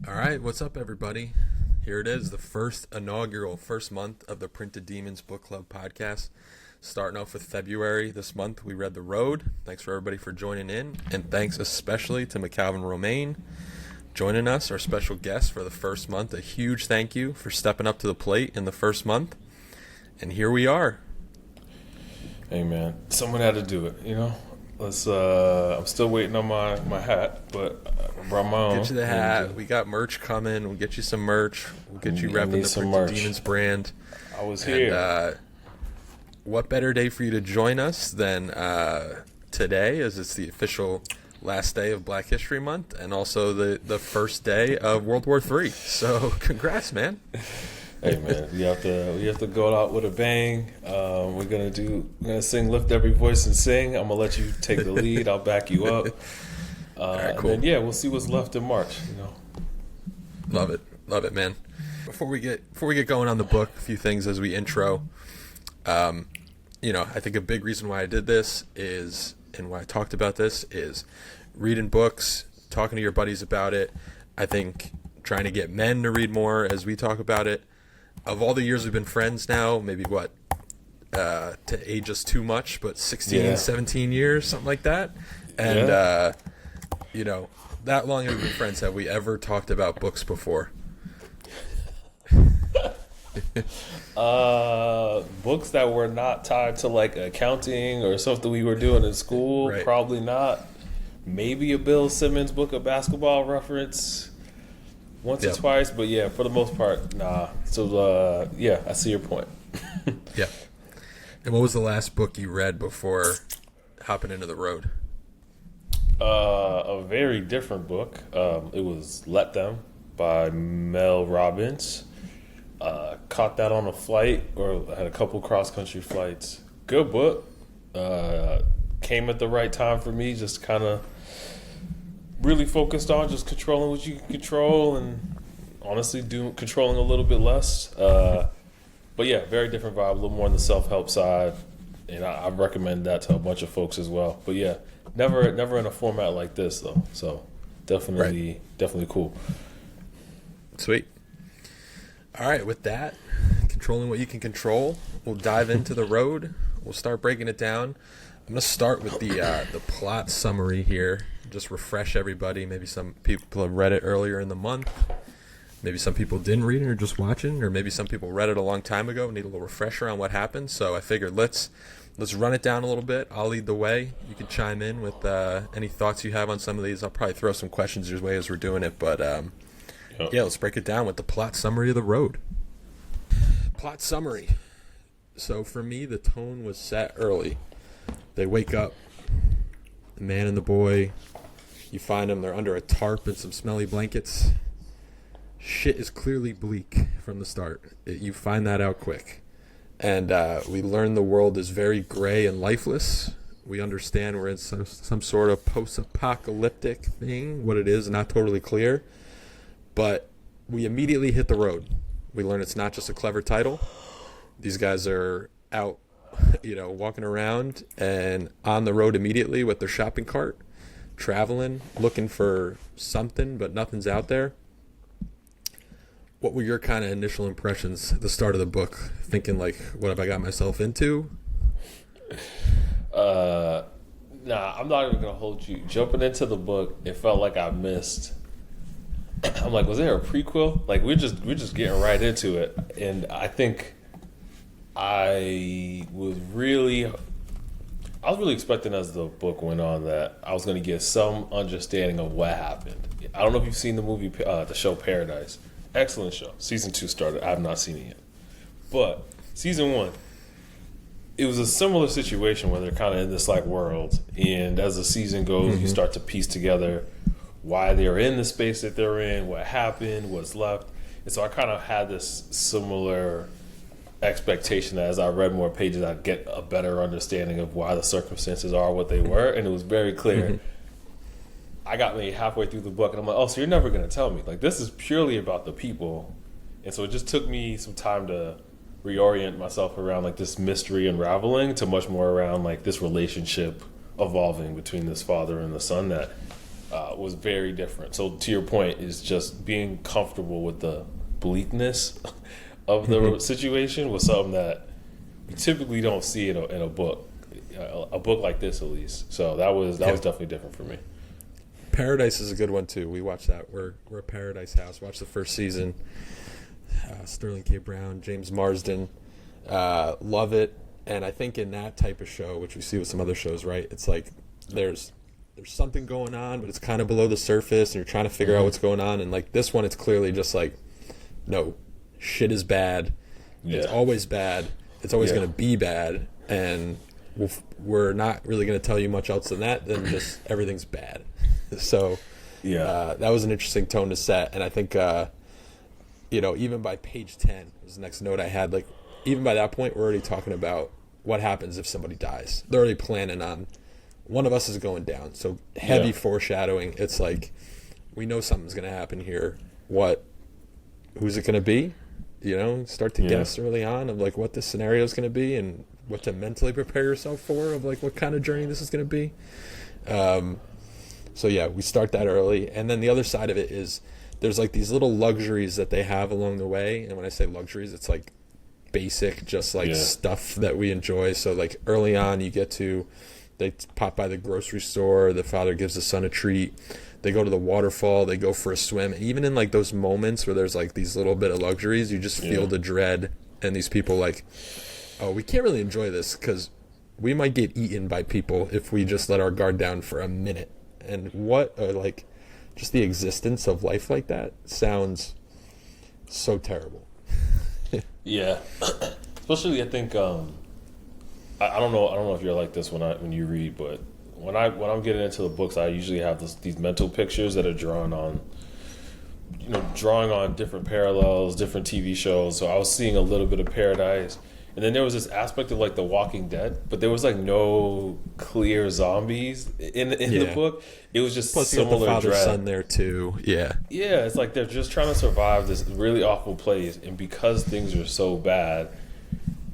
All right, what's up, everybody? Here it is, the first month of the Printed Demons Book Club podcast. Starting off with February this month, we read The Road. Thanks for everybody for joining in, and thanks especially to MacCalvin Romain joining us, our special guest for the first month. A huge thank you for stepping up to the plate in the first month, and here we are. Hey man, someone had to do it, you know. I'm still waiting on my hat, but I brought my own. Get you the hat. We got merch coming. We'll get you some merch. We'll get you repping the Printed Demons brand. I was here. And what better day for you to join us than today, as it's the official last day of Black History Month, and also the first day of World War III. So, congrats, man. Hey man, we have to go out with a bang. We're gonna sing "Lift Every Voice and Sing." I'm gonna let you take the lead. I'll back you up. All right, cool. And then, we'll see what's left in March. You know, love it, man. Before we get going on the book, a few things as we intro. I think a big reason why I did this is, and why I talked about this is, reading books, talking to your buddies about it. I think trying to get men to read more as we talk about it. Of all the years we've been friends now, maybe to age us too much, but 16, 17 years, something like that. And, that long we've been friends, have we ever talked about books before? Books that were not tied to like accounting or something we were doing in school, right. Probably not. Maybe a Bill Simmons book of basketball reference. Once or twice, but for the most part, nah. So, I see your point. Yeah. And what was the last book you read before hopping into The Road? A very different book. It was Let Them by Mel Robbins. Caught that on a flight, or had a couple cross-country flights. Good book. Came at the right time for me, just kind of really focused on just controlling what you can control, and honestly controlling a little bit less. But very different vibe, a little more on the self-help side, and I recommend that to a bunch of folks as well. But never in a format like this though. So definitely cool. Sweet. All right, with that, controlling what you can control, we'll dive into The Road. We'll start breaking it down. I'm going to start with the plot summary here. Just refresh everybody. Maybe some people have read it earlier in the month. Maybe some people didn't read it or just watching, or maybe some people read it a long time ago and need a little refresher on what happened. So I figured let's run it down a little bit. I'll lead the way. You can chime in with any thoughts you have on some of these. I'll probably throw some questions your way as we're doing it. But let's break it down with the plot summary of The Road. Plot summary. So for me, the tone was set early. They wake up, the man and the boy. You find them, they're under a tarp and some smelly blankets. Shit is clearly bleak from the start. You find that out quick. And we learn the world is very gray and lifeless. We understand we're in some sort of post-apocalyptic thing. What it is, not totally clear. But we immediately hit the road. We learn it's not just a clever title. These guys are out, walking around and on the road immediately with their shopping cart, traveling, looking for something, but nothing's out there. What were your kind of initial impressions at the start of the book? Thinking like, what have I got myself into? Nah, I'm not even gonna hold you. Jumping into the book, it felt like I missed. I'm like, was there a prequel? Like we're just getting right into it, and I think I was really expecting as the book went on that I was going to get some understanding of what happened. I don't know if you've seen the movie, the show Paradise. Excellent show. Season 2 started. I have not seen it yet. But season 1, it was a similar situation where they're kind of in this like world, and as the season goes, you start to piece together why they're in the space that they're in, what happened, what's left. And so I kind of had this similar expectation that as I read more pages, I'd get a better understanding of why the circumstances are what they were, and it was very clear. I got maybe halfway through the book, and I'm like, oh, so you're never going to tell me. Like, this is purely about the people. And so it just took me some time to reorient myself around, like, this mystery unraveling to much more around, like, this relationship evolving between this father and the son that was very different. So to your point, is just being comfortable with the bleakness of the situation was something that you typically don't see in a book, a book like this at least. So that was definitely different for me. Paradise is a good one too. We watched that. We're a Paradise House. Watched the first season. Sterling K. Brown, James Marsden, love it. And I think in that type of show, which we see with some other shows, right? It's like there's something going on, but it's kind of below the surface, and you're trying to figure out what's going on. And like this one, it's clearly just like, no, shit is bad. Yeah. It's always bad. It's always going to be bad, and we're not really going to tell you much else than that. Then just everything's bad. So that was an interesting tone to set, and I think even by page 10 was the next note I had. Like even by that point, we're already talking about what happens if somebody dies. They're already planning on one of us is going down. So heavy foreshadowing. It's like we know something's going to happen here. Who's it going to be? Start to guess early on of like what this scenario is going to be and what to mentally prepare yourself for of like what kind of journey this is going to be. So we start that early. And then the other side of it is there's like these little luxuries that they have along the way. And when I say luxuries, it's like basic, just like stuff that we enjoy. So like early on they pop by the grocery store, the father gives the son a treat, they go to the waterfall, they go for a swim. And even in like those moments where there's like these little bit of luxuries, you just feel the dread. And these people like, oh, we can't really enjoy this because we might get eaten by people if we just let our guard down for a minute. And just the existence of life like that sounds so terrible. Yeah, especially I think I don't know if you're like this when you read, but when I'm getting into the books, I usually have these mental pictures that are drawing on different parallels, different TV shows. So I was seeing a little bit of Paradise, and then there was this aspect of like The Walking Dead, but there was like no clear zombies in the book. It was just plus similar you got the father dread. son there too. Yeah, it's like they're just trying to survive this really awful place, and because things are so bad,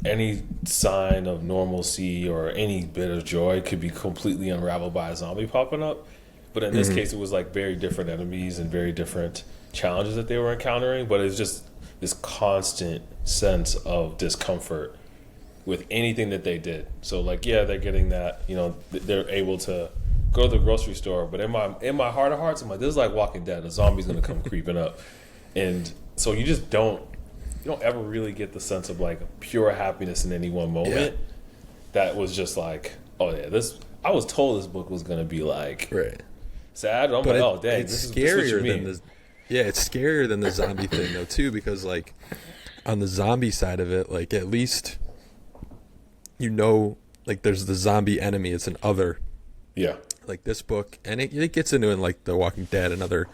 any sign of normalcy or any bit of joy could be completely unraveled by a zombie popping up. But in this case, it was like very different enemies and very different challenges that they were encountering. But it's just this constant sense of discomfort with anything that they did. So like, they're getting that, they're able to go to the grocery store. But in my heart of hearts, I'm like, this is like Walking Dead. A zombie's going to come creeping up. And so you don't ever really get the sense of like pure happiness in any one moment. That was just like, I was told this book was going to be like sad. I'm like, oh dang, this is scarier than it's scarier than the zombie thing though too, because like on the zombie side of it, like at least like there's the zombie enemy, it's an other. Yeah. Like this book, and it gets into in like The Walking Dead and other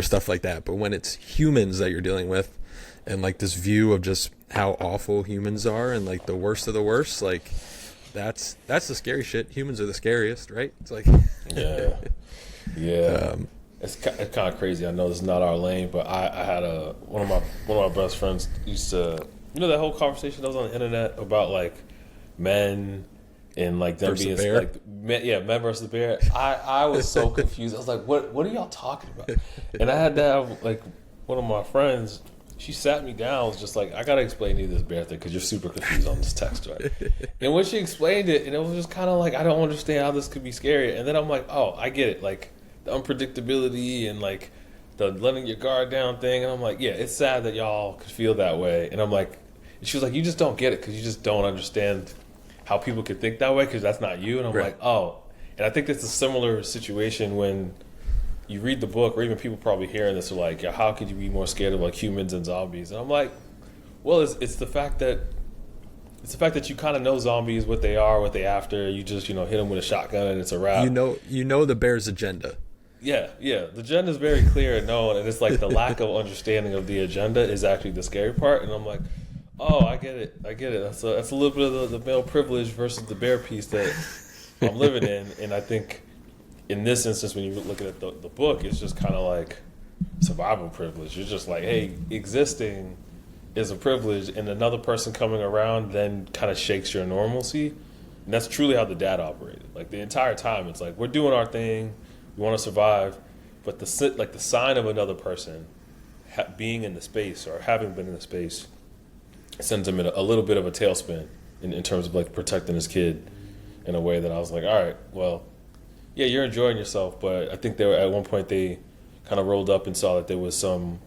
stuff like that. But when it's humans that you're dealing with, and like this view of just how awful humans are, and like the worst of the worst, like that's the scary shit. Humans are the scariest, right? It's like it's kind of crazy. I know this is not our lane, but I had one of my best friends used to that whole conversation that was on the internet about like men. And like them being like men versus the bear. I was so confused. I was like, what are y'all talking about? And I had to have like one of my friends. She sat me down. Was just like, I gotta explain to you this bear thing because you're super confused on this text, right? And when she explained it, and it was just kind of like, I don't understand how this could be scary. And then I'm like, oh, I get it. Like the unpredictability and like the letting your guard down thing. And I'm like, yeah, it's sad that y'all could feel that way. And I'm like, and she was like, you just don't get it because you just don't understand how people could think that way because that's not you. And I'm like, oh. And I think it's a similar situation when you read the book, or even people probably hearing this are like, yeah, how could you be more scared of like humans and zombies? And I'm like, well, it's the fact that you kind of know zombies, what they are, what they after. You just hit them with a shotgun and it's a wrap. You know the bear's agenda. Yeah. The agenda is very clear and known, and it's like the lack of understanding of the agenda is actually the scary part. And I'm like, oh, I get it. That's a little bit of the male privilege versus the bear piece that I'm living in. And I think in this instance, when you're looking at the book, it's just kind of like survival privilege. You're just like, hey, existing is a privilege, and another person coming around then kind of shakes your normalcy. And that's truly how the dad operated. Like the entire time, it's like, we're doing our thing. You want to survive, but the sign of another person being in the space or having been in the space sends him in a little bit of a tailspin in terms of like protecting his kid in a way that I was like, all right, well, yeah, you're enjoying yourself, but I think they were at one point they kind of rolled up and saw that there was some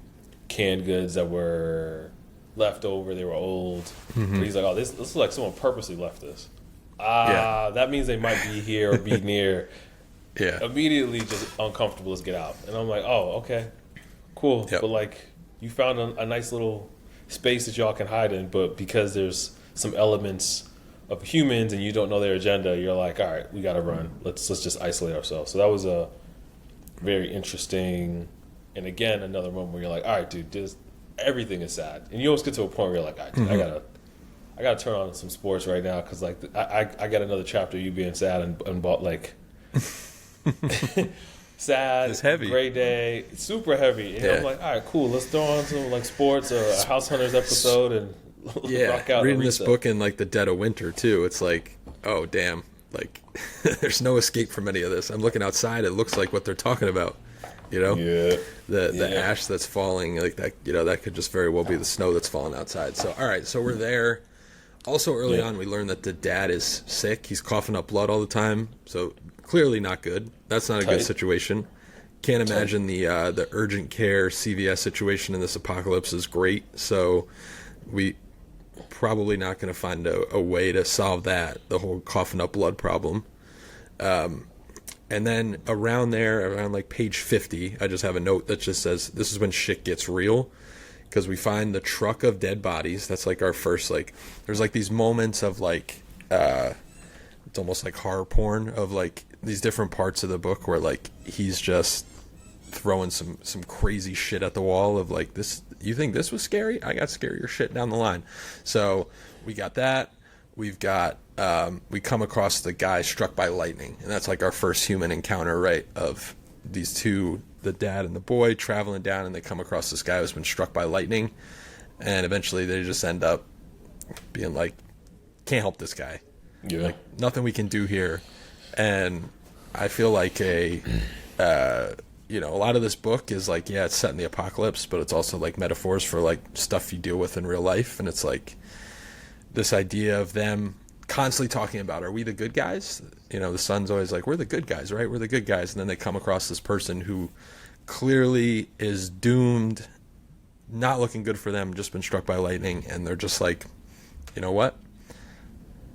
canned goods that were left over. They were old. Mm-hmm. But he's like, oh, this is like someone purposely left this. Yeah. That means they might be here or be near. Yeah. Immediately just uncomfortable, let's get out. And I'm like, oh, okay, cool. Yep. But like, you found a nice little space that y'all can hide in, but because there's some elements of humans and you don't know their agenda, you're like, all right, we gotta run. Let's just isolate ourselves. So that was a very interesting, and again, another moment where you're like, all right, dude, everything is sad. And you always get to a point where you're like, all right, dude, I gotta turn on some sports right now because like I got another chapter of you being sad and like sad, it's heavy, gray day, super heavy. And I'm like, all right, cool, let's throw on some like sports or a House Hunters episode and rock out. Reading this book in like the dead of winter too, it's like, oh damn, like there's no escape from any of this. I'm looking outside, it looks like what they're talking about, you know? The ash that's falling, like that, you know, that could just very well be the snow that's falling outside. So all right, so we're there. Also early on we learned that the dad is sick. He's coughing up blood all the time, so clearly not good. That's not a good situation. Can't imagine the urgent care CVS situation in this apocalypse is great. So we probably not going to find a way to solve that, the whole coughing up blood problem. And then around like page 50, I just have a note that just says, this is when shit gets real. Because we find the truck of dead bodies. That's like our first, like, there's like these moments of like, it's almost like horror porn of like these different parts of the book where like he's just throwing some crazy shit at the wall of like, this, you think this was scary? I got scarier shit down the line. So we got that. We've got, we come across the guy struck by lightning. And that's like our first human encounter, right? Of these two, the dad and the boy, traveling down, and they come across this guy who's been struck by lightning. And eventually they just end up being like, can't help this guy. Yeah. Like, nothing we can do here. And I feel like a lot of this book is like, yeah, it's set in the apocalypse, but it's also like metaphors for like stuff you deal with in real life. And it's like this idea of them constantly talking about, are we the good guys? You know, the son's always like, we're the good guys, right? We're the good guys. And then they come across this person who clearly is doomed, not looking good for them, just been struck by lightning. And they're just like, you know what?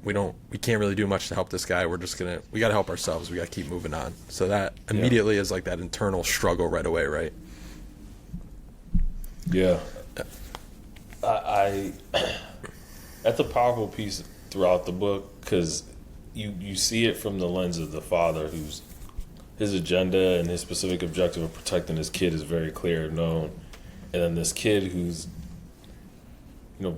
We can't really do much to help this guy. We got to help ourselves. We got to keep moving on. So that immediately is like that internal struggle right away, right? Yeah. I that's a powerful piece throughout the book because you see it from the lens of the father, who's his agenda and his specific objective of protecting his kid is very clear and known, and then this kid who's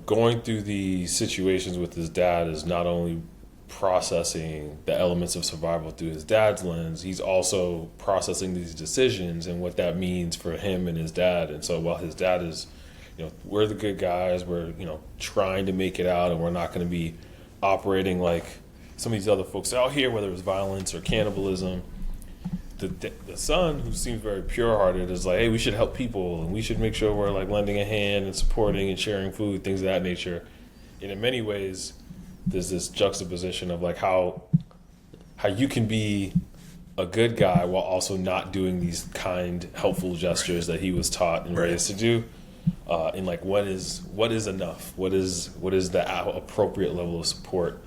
going through the situations with his dad is not only processing the elements of survival through his dad's lens, he's also processing these decisions and what that means for him and his dad. And so while his dad is, we're the good guys, we're, trying to make it out, and we're not going to be operating like some of these other folks out here, whether it's violence or cannibalism. The son, who seems very pure-hearted, is like, hey, we should help people, and we should make sure we're like lending a hand and supporting and sharing food, things of that nature. And in many ways, there's this juxtaposition of like how you can be a good guy while also not doing these kind, helpful gestures that he was taught and raised to do. And like, what is enough? What is the appropriate level of support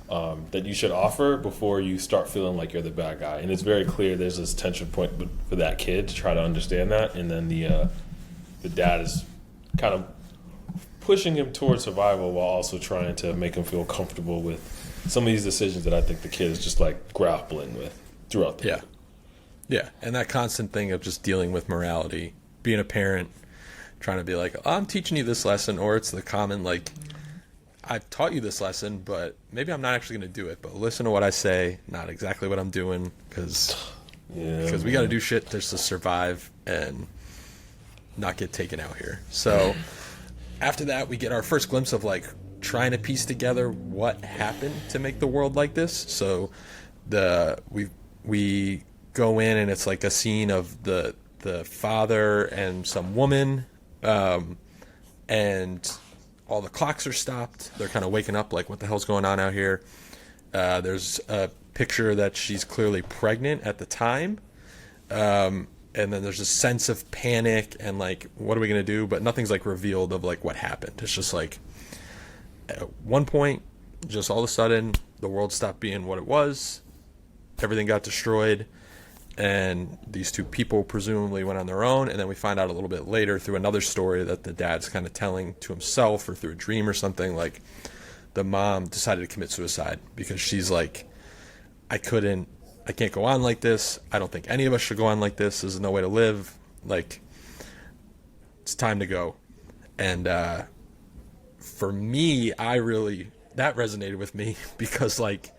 that you should offer before you start feeling like you're the bad guy? And it's very clear there's this tension point for that kid to try to understand that, and then the dad is kind of pushing him towards survival while also trying to make him feel comfortable with some of these decisions that I think the kid is just like grappling with throughout the book. Yeah, and that constant thing of just dealing with morality, being a parent, trying to be like, oh, I'm teaching you this lesson, or it's the common like, I've taught you this lesson, but maybe I'm not actually going to do it. But listen to what I say, not exactly what I'm doing, because we got to do shit just to survive and not get taken out here. So after that, we get our first glimpse of like trying to piece together what happened to make the world like this. So we go in and it's like a scene of the father and some woman, and all the clocks are stopped. They're kind of waking up like, what the hell's going on out here? There's a picture that she's clearly pregnant at the time. And then there's a sense of panic and like, what are we going to do? But nothing's like revealed of like what happened. It's just like at one point, just all of a sudden the world stopped being what it was. Everything got destroyed. And these two people presumably went on their own. And then we find out a little bit later through another story that the dad's kind of telling to himself or through a dream or something, like the mom decided to commit suicide because she's like, I can't go on like this. I don't think any of us should go on like this. There's no way to live. Like, it's time to go. And for me, that resonated with me because, like,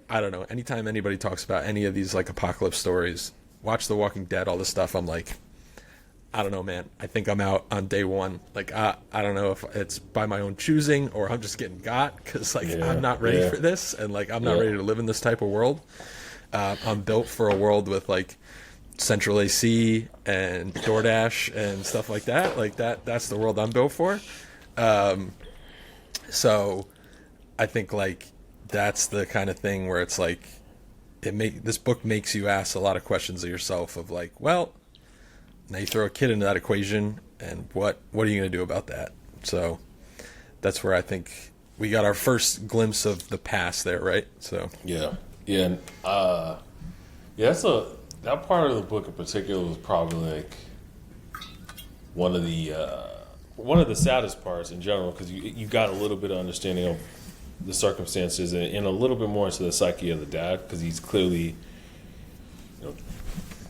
I don't know, anytime anybody talks about any of these, like, apocalypse stories, watch The Walking Dead, all this stuff, I'm like, I don't know, man. I think I'm out on day one. Like, I don't know if it's by my own choosing or I'm just getting got because, like, I'm not ready for this. And, like, I'm not ready to live in this type of world. I'm built for a world with like central AC and DoorDash and stuff like that. Like that's the world I'm built for. So I think like that's the kind of thing where it's like this book makes you ask a lot of questions of yourself of like, well, now you throw a kid into that equation and what are you going to do about that? So that's where I think we got our first glimpse of the past there, right? So Yeah, and that part of the book in particular was probably like one of the saddest parts in general because you got a little bit of understanding of the circumstances and a little bit more into the psyche of the dad because he's clearly,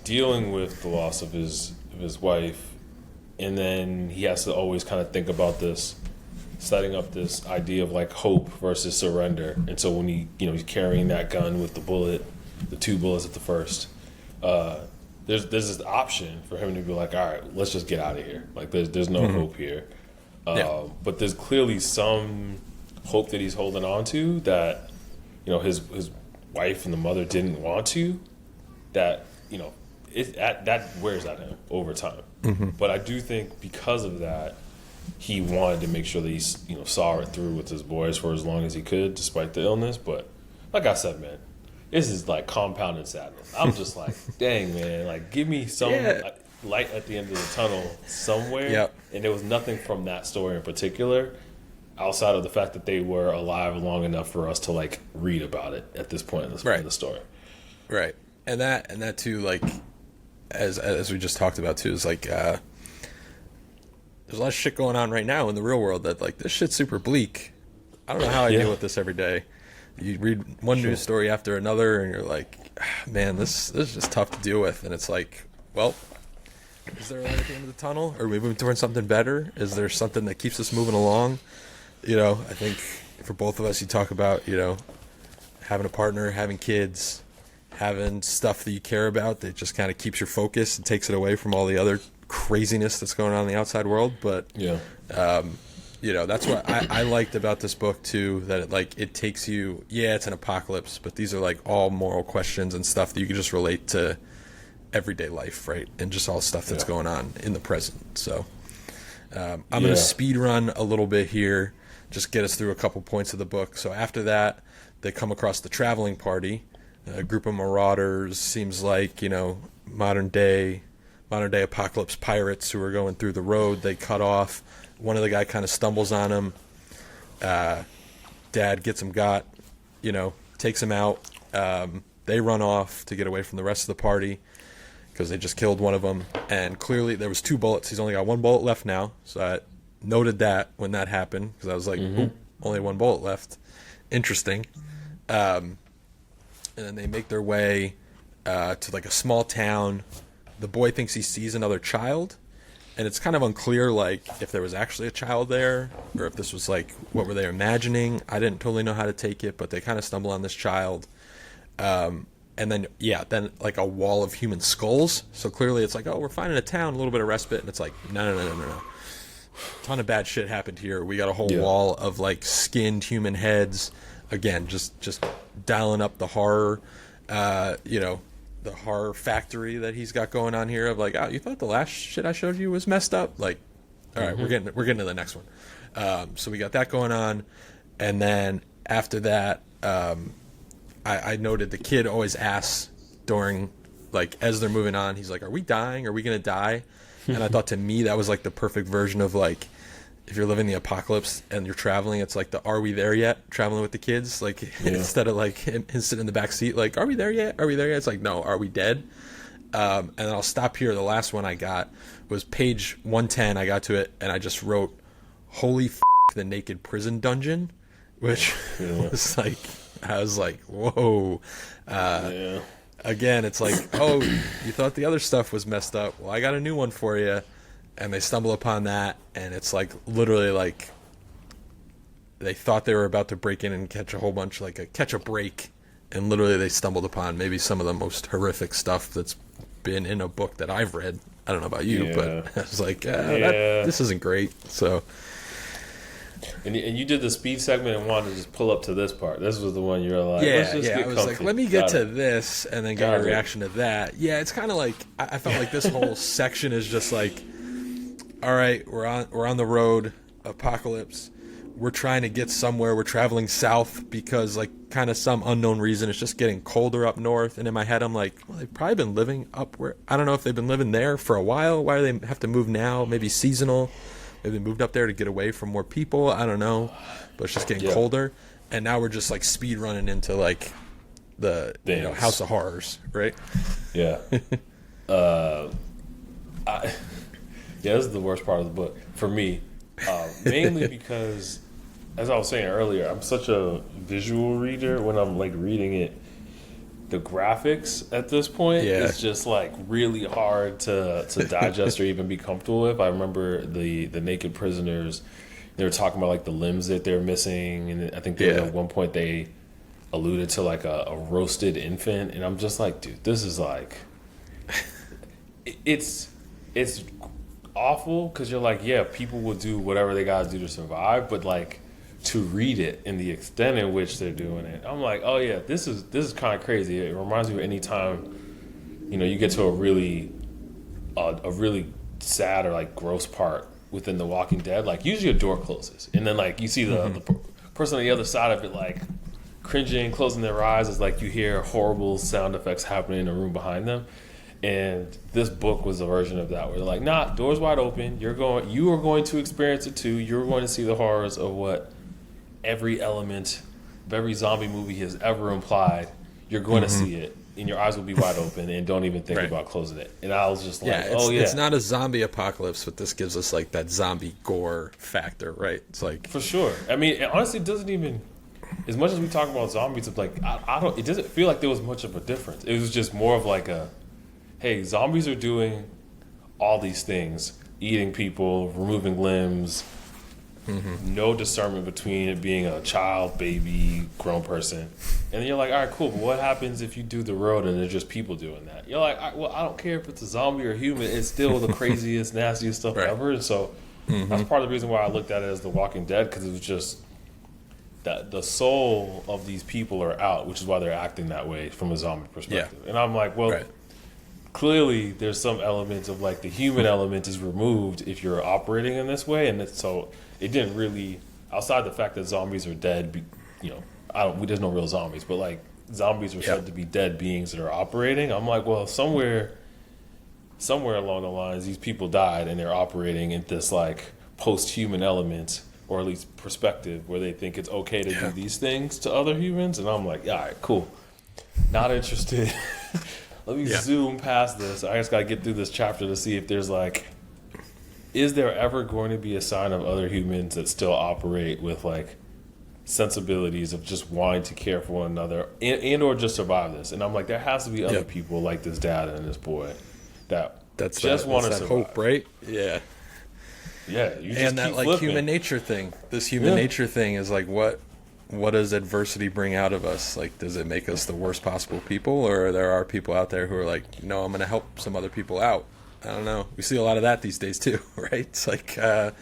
dealing with the loss of his wife, and then he has to always kind of think about this, setting up this idea of like hope versus surrender. And so when he's carrying that gun with the 2 bullets at the first, there's this option for him to be like, all right, let's just get out of here. Like there's no hope here. But there's clearly some hope that he's holding on to that, his wife and the mother didn't want to, that, that wears at him over time. But I do think because of that, he wanted to make sure that he, saw it through with his boys for as long as he could, despite the illness. But like I said, man, this is like compounded sadness. I'm just like, dang, man, like give me some light at the end of the tunnel somewhere. Yep. And there was nothing from that story in particular, outside of the fact that they were alive long enough for us to like read about it at this point in the story. Right, and that too, like as we just talked about too, is like. There's a lot of shit going on right now in the real world that, like, this shit's super bleak. I don't know how I deal with this every day. You read one news story after another, and you're like, man, this is just tough to deal with. And it's like, well, is there a light at the end of the tunnel? Are we moving towards something better? Is there something that keeps us moving along? I think for both of us, you talk about, having a partner, having kids, having stuff that you care about that just kind of keeps your focus and takes it away from all the other craziness that's going on in the outside world. But that's what I liked about this book too, that it takes you, it's an apocalypse, but these are like all moral questions and stuff that you can just relate to everyday life, right? And just all stuff that's going on in the present. So I'm going to speed run a little bit here, just get us through a couple points of the book. So after that, they come across the traveling party, a group of marauders, seems like, modern day apocalypse pirates who are going through the road. They cut off. One of the guy kind of stumbles on him. Dad gets him got, takes him out. They run off to get away from the rest of the party because they just killed one of them. And clearly there was 2 bullets. He's only got 1 bullet left now. So I noted that when that happened because I was like, Oop, only 1 bullet left. Interesting. And then they make their way to like a small town. The boy thinks he sees another child, and it's kind of unclear, like, if there was actually a child there, or if this was, like, what were they imagining? I didn't totally know how to take it, but they kind of stumble on this child. And then, like, a wall of human skulls. So clearly it's like, oh, we're finding a town, a little bit of respite, and it's like, no. Ton of bad shit happened here. We got a whole wall of, like, skinned human heads. Again, just dialing up the horror, the horror factory that he's got going on here of like, oh, you thought the last shit I showed you was messed up? Like, all right, we're getting to the next one. So we got that going on, and then after that, I noted the kid always asks during, like, as they're moving on, he's like, are we dying? Are we gonna die? And I thought, to me, that was like the perfect version of, like, if you're living the apocalypse and you're traveling, it's like the "Are we there yet?" traveling with the kids. Like, instead of like him sitting in the back seat, like, "Are we there yet? Are we there yet?" It's like, no, are we dead? And then I'll stop here. The last one I got was page 110. I got to it and I just wrote, "Holy f***, the naked prison dungeon," which was like, I was like, whoa. Again, it's like, oh, you thought the other stuff was messed up. Well, I got a new one for you. And they stumble upon that, and it's like literally like they thought they were about to break in and catch a whole bunch, like catch a break, and literally they stumbled upon maybe some of the most horrific stuff that's been in a book that I've read. I don't know about you, but I was like, this isn't great. So, and you did the speed segment and wanted to just pull up to this part. This was the one you were like, let's just get I was comfy. like, let me get to this, and then get a reaction to that. Yeah, it's kind of like I felt like this whole section is just like, all right, we're on the road, apocalypse. We're trying to get somewhere. We're traveling south because, like, kind of some unknown reason, it's just getting colder up north. And in my head, I'm like, well, they've probably been living up where, I don't know if they've been living there for a while. Why do they have to move now? Maybe seasonal. Maybe they moved up there to get away from more people. I don't know. But it's just getting colder. And now we're just, like, speed running into, like, the House of Horrors, right? Yeah. Yeah, this is the worst part of the book for me, mainly because, as I was saying earlier, I'm such a visual reader. When I'm like reading it, the graphics at this point is just like really hard to digest or even be comfortable with. I remember the naked prisoners; they were talking about like the limbs that they're missing, and I think at one point they alluded to like a roasted infant, and I'm just like, dude, this is like, it's awful, because you're like, yeah, people will do whatever they gotta do to survive, but like to read it in the extent in which they're doing it, I'm like, oh yeah, this is kind of crazy. It reminds me of any time you get to a really sad or like gross part within The Walking Dead. Like usually a door closes and then like you see the person on the other side of it like cringing, closing their eyes, as like you hear horrible sound effects happening in the room behind them. And this book was a version of that, where they're like, nah, doors wide open. You are going to experience it too. You're going to see the horrors of what every element of every zombie movie has ever implied. You're going to see it, and your eyes will be wide open, and don't even think about closing it. And I was just like, it's not a zombie apocalypse, but this gives us like that zombie gore factor, right? It's like, for sure. I mean, it honestly doesn't even, as much as we talk about zombies, it's like it doesn't feel like there was much of a difference. It was just more of like a, hey, zombies are doing all these things, eating people, removing limbs, no discernment between it being a child, baby, grown person. And then you're like, all right, cool, but what happens if you do the road and there's just people doing that? You're like, I don't care if it's a zombie or a human, it's still the craziest, nastiest stuff ever. And so that's part of the reason why I looked at it as The Walking Dead, because it was just that the soul of these people are out, which is why they're acting that way from a zombie perspective. And I'm like, well, clearly there's some elements of like the human element is removed if you're operating in this way. And so it didn't really, outside the fact that zombies are dead, there's no real zombies, but like zombies are said to be dead beings that are operating. I'm like, well, somewhere along the lines, these people died and they're operating in this like post-human element, or at least perspective, where they think it's okay to do these things to other humans. And I'm like, all right, cool. Not interested. Let me zoom past this. I just got to get through this chapter to see if there's like, is there ever going to be a sign of other humans that still operate with like sensibilities of just wanting to care for one another and or just survive this? And I'm like, there has to be other people like this dad and this boy that's just want to survive. Hope, right? Yeah. Yeah. You just and that like flipping. Human nature thing. This human nature thing is like, what does adversity bring out of us? Like, does it make us the worst possible people, or there are people out there who are like, no, I'm going to help some other people out? I don't know. We see a lot of that these days too, right? It's like, I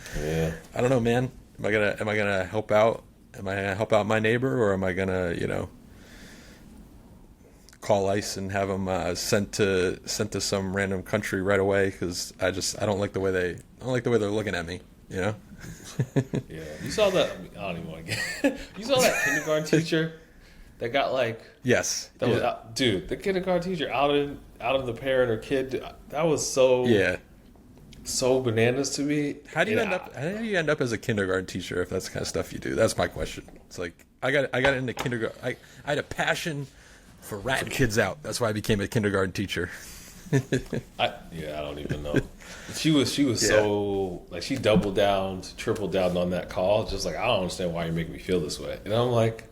don't know, man. Am I gonna help out? Am I gonna help out my neighbor, or am I gonna, call ICE and have them sent to some random country right away because I don't like the way they're looking at me. You know. Yeah, you saw that. I don't even want to get. You saw that kindergarten teacher that got like. Yes. That was dude. The kindergarten teacher out of the parent or kid. That was so. Yeah. So bananas to me. How do you end up as a kindergarten teacher if that's the kind of stuff you do? That's my question. It's like I got into kindergarten. I had a passion for ratting kids out. That's why I became a kindergarten teacher. I don't even know. She was so like she doubled down, tripled down on that call. Just like I don't understand why you make me feel this way. And I'm like,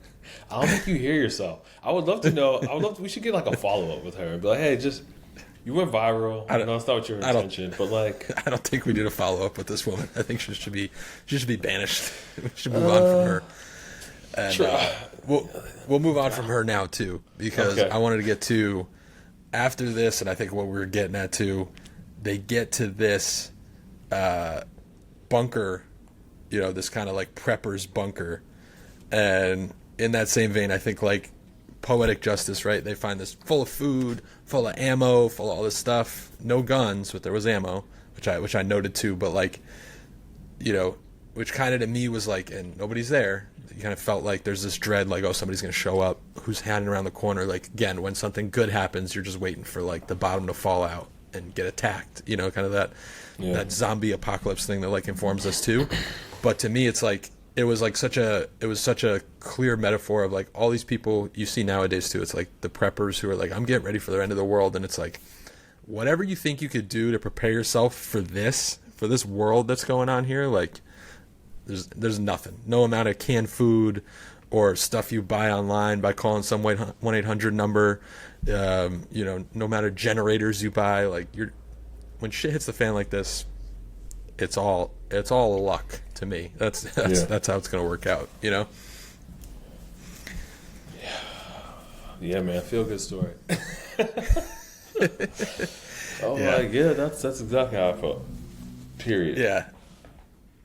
I don't think you hear yourself. I would love to know. We should get like a follow up with her and be like, hey, just. You went viral. I know it's not your intention, but like I don't think we need a follow up with this woman. I think she should be banished. We should move on from her. And sure. We'll move on from her now too, because I wanted to get to after this, and I think what we were getting at too. They get to this bunker, this kind of like preppers bunker, and in that same vein, I think like. Poetic justice, right? They find this full of food, full of ammo, full of all this stuff. No guns, but there was ammo, which I noted too. But like, which kind of to me was like, and nobody's there. You kind of felt like there's this dread, like, oh, somebody's gonna show up. Who's hiding around the corner? Like again, when something good happens, you're just waiting for like the bottom to fall out and get attacked. Kind of that zombie apocalypse thing that like informs us too. But to me, it's like. It was such a clear metaphor of like all these people you see nowadays too. It's like the preppers who are like, I'm getting ready for the end of the world, and it's like, whatever you think you could do to prepare yourself for this world that's going on here, like there's nothing. No amount of canned food or stuff you buy online by calling some 1-800 number, no matter generators you buy, like when shit hits the fan like this, it's all luck to me. That's how it's going to work out, Yeah, man, feel good story. That's exactly how I felt. Period. Yeah.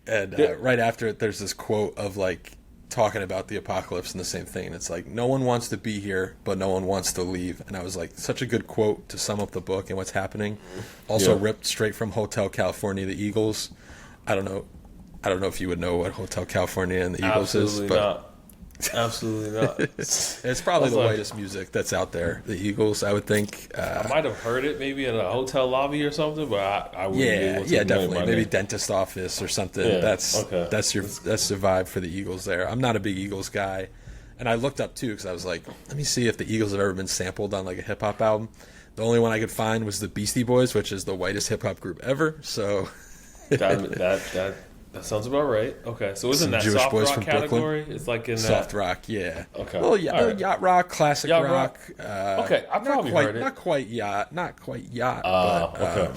And right after it, there's this quote of like talking about the apocalypse and the same thing. And it's like, no one wants to be here, but no one wants to leave. And I was like, such a good quote to sum up the book and what's happening. Also ripped straight from Hotel California, the Eagles. I don't know if you would know what Hotel California and the Eagles is, but Absolutely not. It's probably the whitest music that's out there. The Eagles, I would think. I might have heard it maybe in a hotel lobby or something, but I wouldn't be able to definitely. Maybe dentist office or something. Yeah, that's the vibe for the Eagles there. I'm not a big Eagles guy, and I looked up too because I was like, let me see if the Eagles have ever been sampled on like a hip hop album. The only one I could find was the Beastie Boys, which is the whitest hip hop group ever. So that sounds about right. Okay, so isn't that Jewish soft boys rock from category? Brooklyn? It's like in soft rock, yeah. Okay. Well, yacht rock, classic yacht rock. Okay, I probably heard it. Not quite yacht, but okay.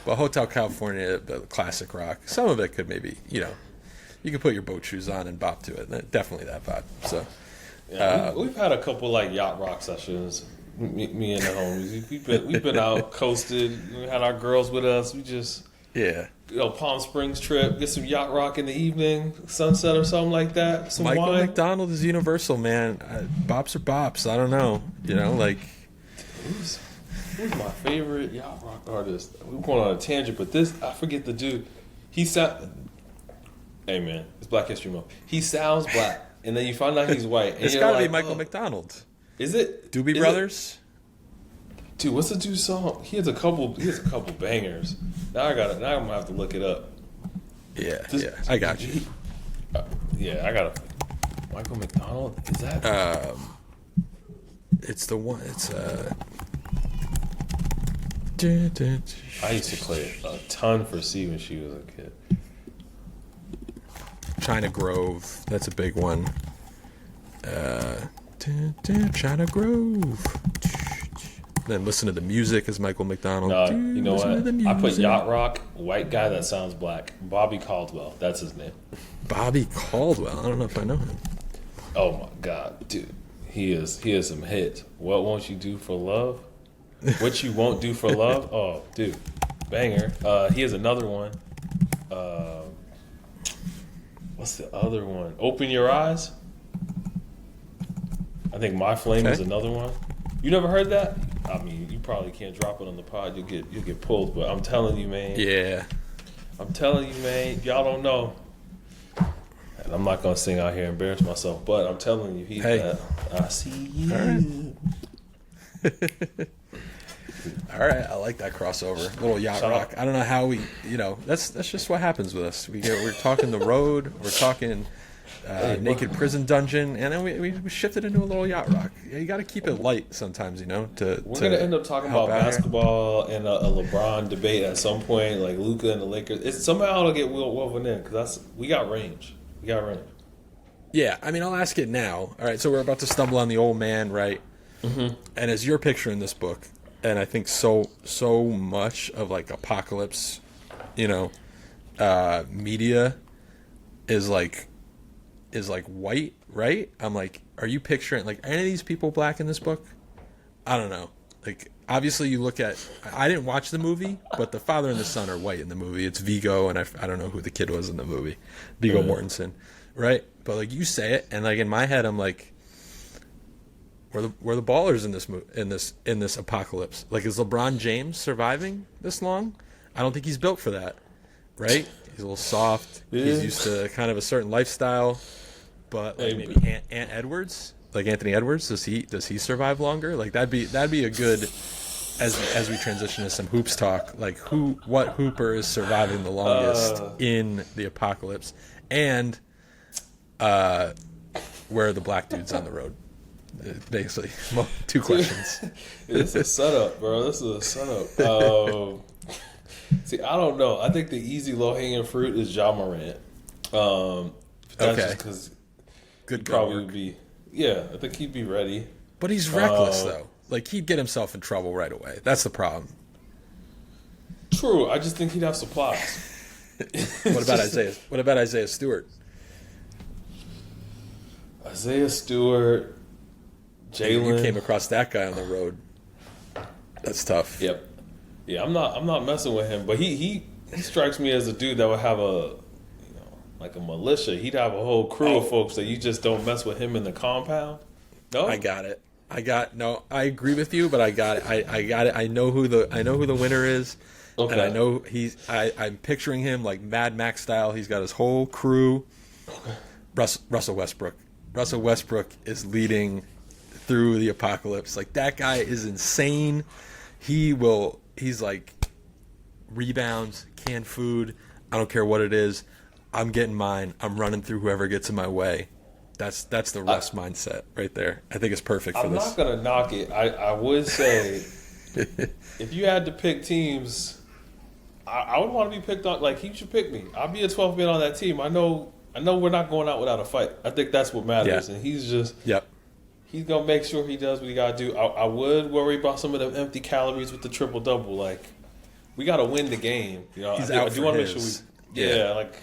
But Hotel California, the classic rock. Some of it could maybe, you could put your boat shoes on and bop to it. Definitely that vibe. So, we've had a couple like yacht rock sessions. Me and the homies. We've been out, coasted. We had our girls with us. We just Palm Springs trip, get some yacht rock in the evening, sunset or something like that. Some Michael wine. McDonald is universal, man. Bops are bops. I don't know. Like who's my favorite yacht rock artist? We're going on a tangent, but I forget the dude. Hey man, it's Black History Month. He sounds black, and then you find out he's white. And it's got to be Michael McDonald. Is it Doobie Brothers? Dude, what's the dude's song? He has a couple bangers. Now I'm gonna have to look it up. Yeah, I got you. I gotta. Michael McDonald, is that? It's the one. It's I used to play a ton for C when she was a kid. China Grove. That's a big one. China Grove. Then listen to the music as Michael McDonald. You know what? I put yacht rock, white guy that sounds black. Bobby Caldwell. That's his name. Bobby Caldwell. I don't know if I know him. Oh my God, dude. He is some hits. What won't you do for love? What you won't do for love? Oh, dude. Banger. He has another one. What's the other one? Open Your Eyes. I think My Flame is another one. You never heard that? I mean, you probably can't drop it on the pod. You'll get pulled. But I'm telling you, man. Yeah. I'm telling you, man. Y'all don't know. And I'm not gonna sing out here and embarrass myself. But I'm telling you, I see you. All right. All right, I like that crossover. Little yacht rock. I don't know how we, that's just what happens with us. We're talking the road, we're talking naked prison dungeon, and then we shifted into a little yacht rock. Yeah, you got to keep it light sometimes, we're gonna end up talking about basketball and a LeBron debate at some point, like Luka and the Lakers. Somehow it'll get woven in because we got range. Yeah, I mean, I'll ask it now. All right, so we're about to stumble on the old man, right? Mm-hmm. And as you're picturing this book. And I think so much of like apocalypse, media is like white, right? I'm like, are you picturing like are any of these people black in this book? I don't know. Like obviously you look at I didn't watch the movie, but the father and the son are white in the movie. It's Viggo and I don't know who the kid was in the movie, Viggo Mortensen, right? But like you say it, and like in my head I'm like. We're the ballers in this apocalypse. Like, is LeBron James surviving this long? I don't think he's built for that, right? He's a little soft. Yeah. He's used to kind of a certain lifestyle. But like maybe Ant Edwards, like Anthony Edwards, does he survive longer? Like that'd be a good as we transition to some hoops talk. Like what hooper is surviving the longest in the apocalypse, and where are the black dudes on the road? Basically, two questions. This is a setup, bro. This is a setup. See, I don't know. I think the easy low-hanging fruit is Ja Morant. That's just because good probably would be. Yeah, I think he'd be ready. But he's reckless, though. Like, he'd get himself in trouble right away. That's the problem. True. I just think he'd have supplies. What about Isaiah? What about Isaiah Stewart? Isaiah Stewart. Jalen. You came across that guy on the road. That's tough. Yep. Yeah, I'm not messing with him, but he strikes me as a dude that would have like a militia. He'd have a whole crew of folks that you just don't mess with him in the compound. No, I got it. I agree with you, but I got it. I got it. I know who the winner is. Okay. And I know I'm picturing him like Mad Max style. He's got his whole crew. Okay. Russell Westbrook. Russell Westbrook is leading through the apocalypse. Like that guy is insane. He's like rebounds, canned food. I don't care what it is. I'm getting mine. I'm running through whoever gets in my way. That's the Russ mindset right there. I think it's perfect for this. I'm not gonna knock it. I would say if you had to pick teams, I would want to be picked on. Like he should pick me. I'll be a 12th man on that team. I know we're not going out without a fight. I think that's what matters. Yeah. And he's just He's going to make sure he does what he got to do. I would worry about some of them empty calories with the triple-double. Like, we got to win the game. He's out for make sure like,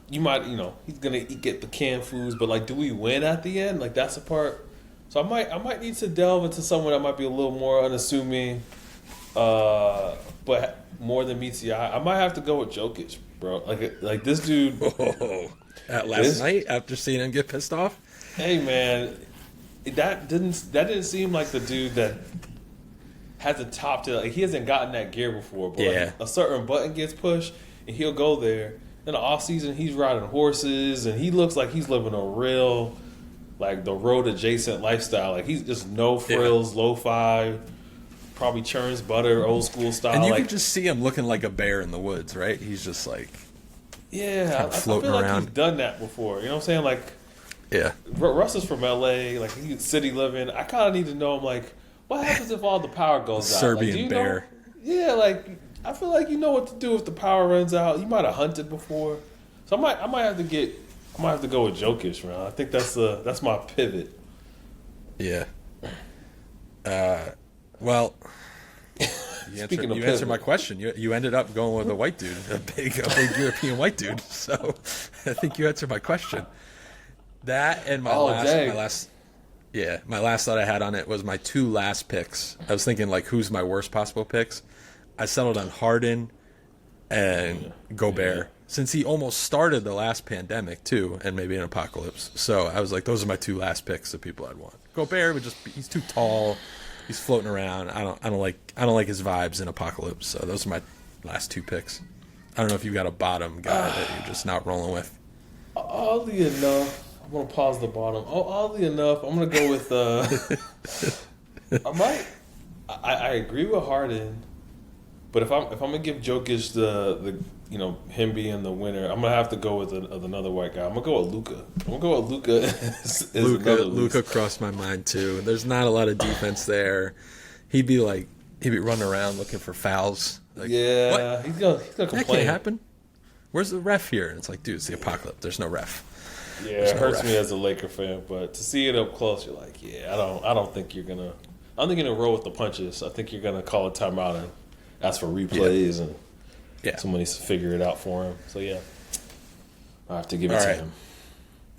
you might, he's going to get the canned foods, but, like, do we win at the end? Like, that's the part. So I might need to delve into someone that might be a little more unassuming, but more than meets the eye. I might have to go with Jokic, bro. Like this dude. Last night, after seeing him get pissed off? Hey, man. That didn't seem like the dude that has a top to, like, he hasn't gotten that gear before, but like a certain button gets pushed and he'll go there. In the off season, he's riding horses and he looks like he's living a real, like, the road adjacent lifestyle. Like, he's just no frills, lo-fi, probably churns butter, old school style. And you can just see him looking like a bear in the woods, right? He's just like, I feel like around. He's done that before. You know what I'm saying? Like, yeah. Russ is from LA, like he's city living. I kind of need to know, like, what happens if all the power goes out? Serbian bear. Yeah, like, I feel like you know what to do if the power runs out. You might have hunted before, so I might have to go with Jokic, man. I think that's my pivot. Yeah. Well, you answered my question. You ended up going with a white dude, a big European white dude. So I think you answered my question. That and my last thought I had on it was my two last picks. I was thinking, like, who's my worst possible picks? I settled on Harden and Gobert, since he almost started the last pandemic too, and maybe an apocalypse. So I was like, those are my two last picks of people I'd want. Gobert he's too tall. He's floating around. I don't like his vibes in Apocalypse. So those are my last 2 picks. I don't know if you got a bottom guy that you're just not rolling with. Oddly enough, I'm gonna pause the bottom. Oddly enough, I'm gonna go with. I agree with Harden, but if I'm gonna give Jokic the him being the winner, I'm gonna have to go with another white guy. I'm gonna go with Luka. Luka crossed my mind too. There's not a lot of defense there. He'd be running around looking for fouls. Like, yeah, what? he's gonna complain. That can't happen. Where's the ref here? And it's like, dude, it's the Apocalypse. There's no ref. Yeah, it hurts me as a Laker fan, but to see it up close, you're like, yeah, I don't think you're gonna. I don't think you're gonna roll with the punches. I think you're gonna call a timeout and ask for replays, and someone needs to figure it out for him. So yeah, I have to give it to him.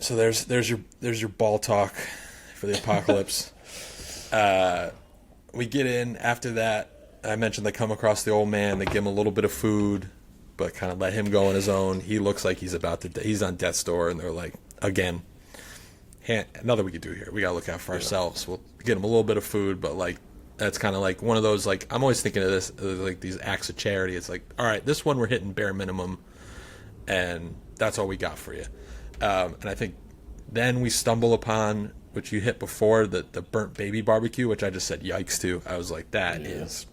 So there's your ball talk for the Apocalypse. We get in after that. I mentioned they come across the old man. They give him a little bit of food, but kind of let him go on his own. He looks like he's he's on death's door, and they're like, again, nothing we could do here. We got to look out for ourselves. We'll get him a little bit of food, but like that's kind of like one of those, like, I'm always thinking of this like these acts of charity. It's like, all right, this one we're hitting bare minimum, and that's all we got for you. And I think then we stumble upon, which you hit before, the burnt baby barbecue, which I just said yikes to. I was like, that's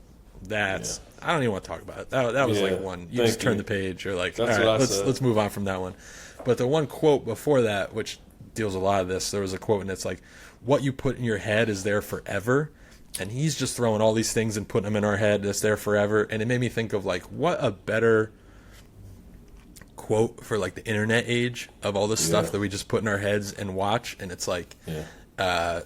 I don't even want to talk about it. That was like one. You just turn the page. You're like, all right, let's move on from that one. But the one quote before that, which deals a lot of this, there was a quote, and it's like, what you put in your head is there forever. And he's just throwing all these things and putting them in our head that's there forever. And it made me think of, like, what a better quote for, like, the internet age of all this stuff that we just put in our heads and watch. And it's like, to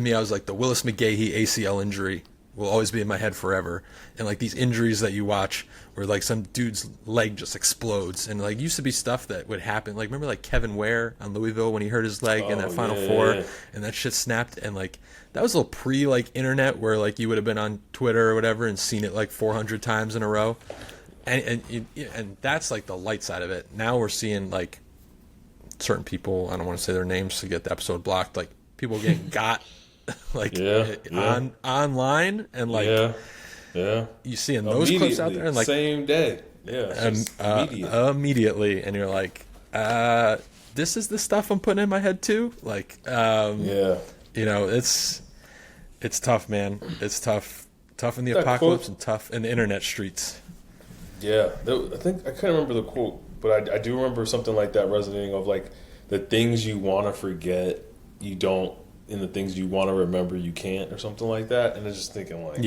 me, I was like, the Willis McGahee ACL injury will always be in my head forever. And like these injuries that you watch where like some dude's leg just explodes, and like used to be stuff that would happen. Like, remember like Kevin Ware on Louisville when he hurt his leg in that Final Four and that shit snapped, and like that was a little pre like internet where like you would have been on Twitter or whatever and seen it like 400 times in a row. And that's like the light side of it. Now we're seeing like certain people, I don't want to say their names to get the episode blocked, like people getting got like online, and like you seeing those clips out there and like same day immediately, and you're like, this is the stuff I'm putting in my head too, like you know, it's tough, man. It's tough in the apocalypse and tough in the internet streets. I think I can't remember the quote, but I do remember something like that resonating of like, the things you want to forget you don't, and the things you want to remember you can't, or something like that. And I was just thinking like,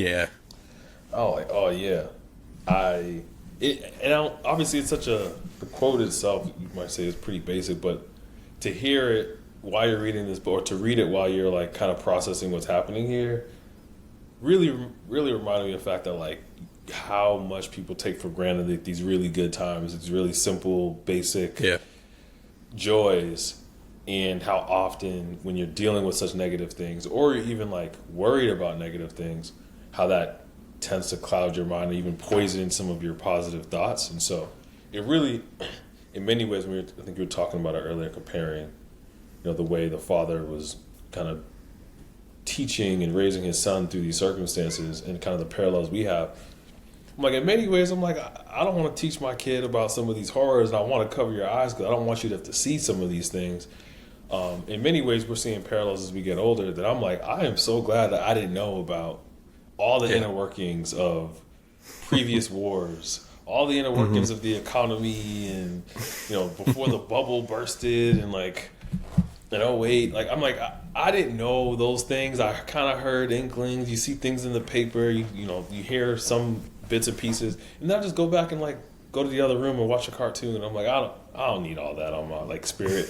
obviously it's such the quote itself, you might say, is pretty basic, but to hear it while you're reading this book, or to read it while you're like kind of processing what's happening here, really reminded me of the fact that like how much people take for granted that these really good times, these really simple, basic joys, and how often when you're dealing with such negative things, or you're even like worried about negative things, how that tends to cloud your mind and even poison some of your positive thoughts. And so it really, in many ways, I think you were talking about it earlier, comparing, the way the father was kind of teaching and raising his son through these circumstances and kind of the parallels we have. I'm like, in many ways, I'm like, I don't want to teach my kid about some of these horrors, and I want to cover your eyes because I don't want you to have to see some of these things. In many ways, we're seeing parallels as we get older that I'm like, I am so glad that I didn't know about all the inner workings of previous wars, all the inner workings of the economy, and, before the bubble bursted, and like, in 08, like, I'm like, I didn't know those things. I kind of heard inklings. You see things in the paper, you hear some bits and pieces, and then I just go back and like go to the other room and watch a cartoon, and I'm like, I don't need all that on my like spirit.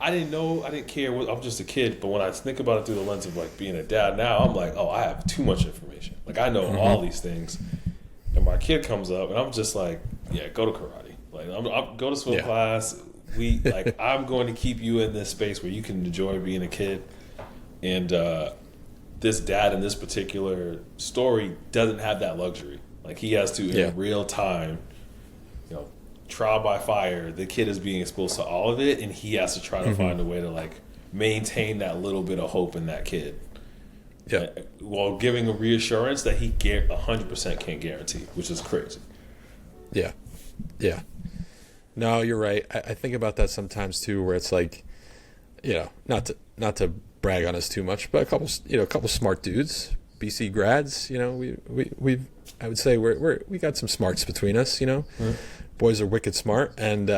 I didn't know, I didn't care. I'm just a kid, but when I think about it through the lens of like being a dad now, I'm like, I have too much information. Like, I know all these things, and my kid comes up, and I'm just like, go to karate. Like, I'm go to swim class. I'm going to keep you in this space where you can enjoy being a kid, and this dad in this particular story doesn't have that luxury. Like, he has to, in real time, trial by fire, the kid is being exposed to all of it, and he has to try to find a way to like maintain that little bit of hope in that kid. Yeah. while giving a reassurance that he 100% can't guarantee, which is crazy. Yeah. Yeah. No, you're right. I think about that sometimes too, where it's like, not to brag on us too much, but a couple smart dudes, BC grads. We I would say we got some smarts between us. Boys are wicked smart, and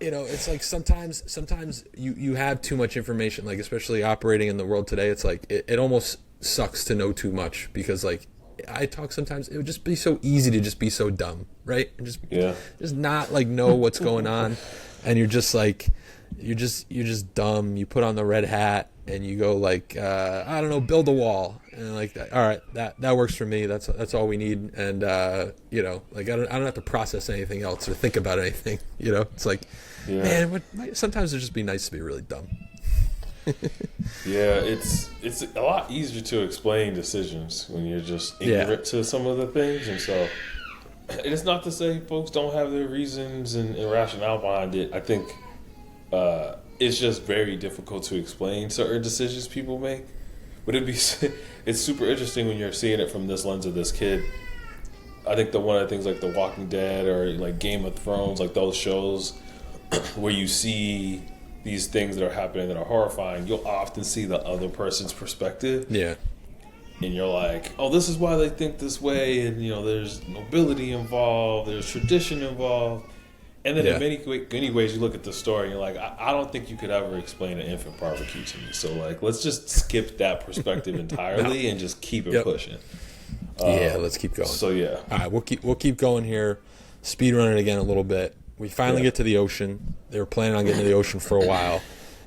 it's like sometimes you have too much information, like especially operating in the world today. It's like it almost sucks to know too much, because like I talk sometimes, it would just be so easy to just be so dumb, right? And just not like know what's going on, and you're just like you're just dumb. You put on the red hat and you go like I don't know, build a wall, and like that. All right, that works for me. That's all we need, and like I don't have to process anything else or think about anything. It's like, man, sometimes it'd just be nice to be really dumb. Yeah, it's a lot easier to explain decisions when you're just ignorant to some of the things, and so it's not to say folks don't have their reasons and rationale behind it. I think it's just very difficult to explain certain decisions people make. But it's super interesting when you're seeing it from this lens of this kid. I think one of the things like The Walking Dead or like Game of Thrones, like those shows where you see these things that are happening that are horrifying, you'll often see the other person's perspective. Yeah. And you're like, oh, this is why they think this way, and there's nobility involved, there's tradition involved. And then in many ways you look at the story and you're like, I don't think you could ever explain an infant barbecue to me. So like, let's just skip that perspective entirely and just keep it pushing. Let's keep going. So yeah. All right, we'll keep going here. Speed running again a little bit. We finally get to the ocean. They were planning on getting to the ocean for a while,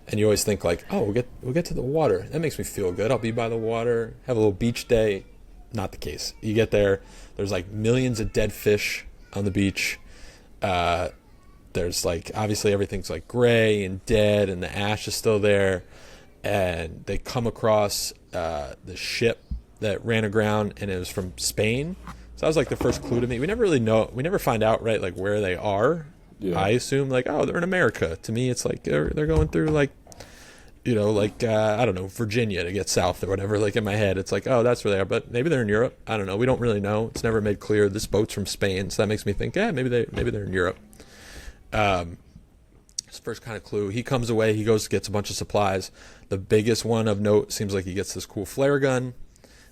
and you always think like, oh, we'll get to the water. That makes me feel good. I'll be by the water, have a little beach day. Not the case. You get there. There's like millions of dead fish on the beach. There's like, obviously everything's like gray and dead, and the ash is still there. And they come across the ship that ran aground, and it was from Spain. So that was like the first clue to me. We never really know. We never find out right like where they are. Yeah. I assume like, oh, they're in America. To me, it's like they're going through like, I don't know, Virginia to get south or whatever. Like in my head, it's like, oh, that's where they are. But maybe they're in Europe. I don't know. We don't really know. It's never made clear. This boat's from Spain, so that makes me think, maybe they're in Europe. His first kind of clue. He comes away. He goes, gets a bunch of supplies. The biggest one of note seems like he gets this cool flare gun.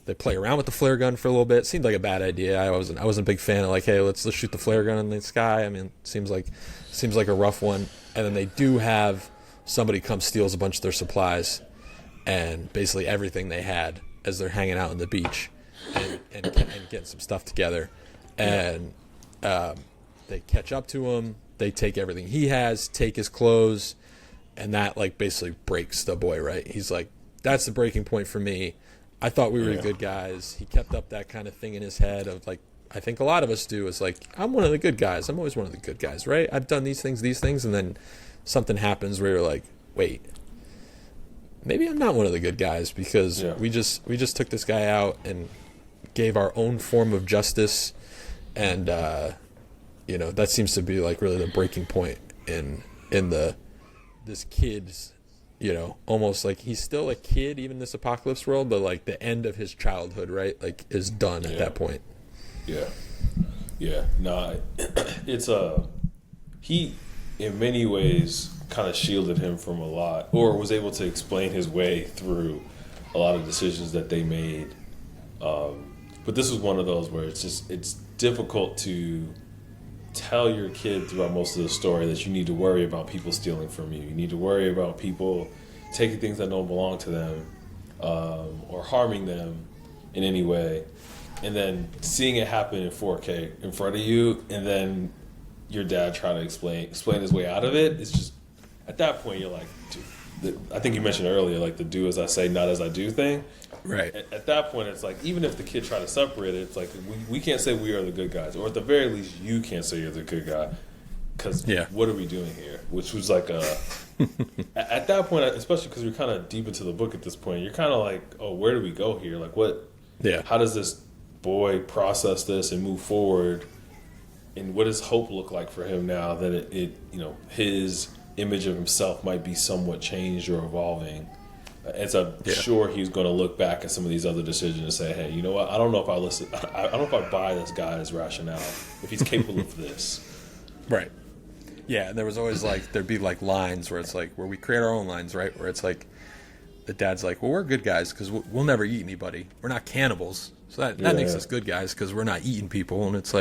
They play around with the flare gun for a little bit. Seemed like a bad idea. I wasn't a big fan of like, hey, let's shoot the flare gun in the sky. I mean, seems like a rough one. And then they do have somebody come steals a bunch of their supplies and basically everything they had as they're hanging out on the beach and getting some stuff together. And they catch up to him. They take everything he has, take his clothes, and that like basically breaks the boy, right? He's like, that's the breaking point for me. I thought we were the good guys. He kept up that kind of thing in his head of like, I think a lot of us do, is like, I'm one of the good guys. I'm always one of the good guys, right? I've done these things, and then something happens where you're like, wait, maybe I'm not one of the good guys, because we just took this guy out and gave our own form of justice, and that seems to be like really the breaking point in this kid's, almost like he's still a kid even in this apocalypse world, but like the end of his childhood, right, like is done at that point. No, it's he in many ways kind of shielded him from a lot, or was able to explain his way through a lot of decisions that they made, but this was one of those where it's difficult to tell your kid throughout most of the story that you need to worry about people stealing from you. You need to worry about people taking things that don't belong to them, or harming them in any way. And then seeing it happen in 4K in front of you, and then your dad trying to explain his way out of it. It's just, at that point, you're like, dude, I think you mentioned earlier, like the do as I say, not as I do thing. Right. At that point, it's like, even if the kid tried to separate it, it's like, we can't say we are the good guys. Or at the very least, you can't say you're the good guy. Because what are we doing here? Which was like at that point, especially because we're kind of deep into the book at this point, you're kind of like, oh, where do we go here? Like, what? Yeah. How does this boy process this and move forward? And what does hope look like for him now that his image of himself might be somewhat changed or evolving? Sure he's going to look back at some of these other decisions and say, hey, you know what? I don't know if I listen. I don't know if I buy this guy's rationale if he's capable of this. Right. Yeah, and there was always there'd be lines where it's where we create our own lines, right? Where it's the dad's well, we're good guys because we'll never eat anybody. We're not cannibals. So that makes us good guys because we're not eating people. And it's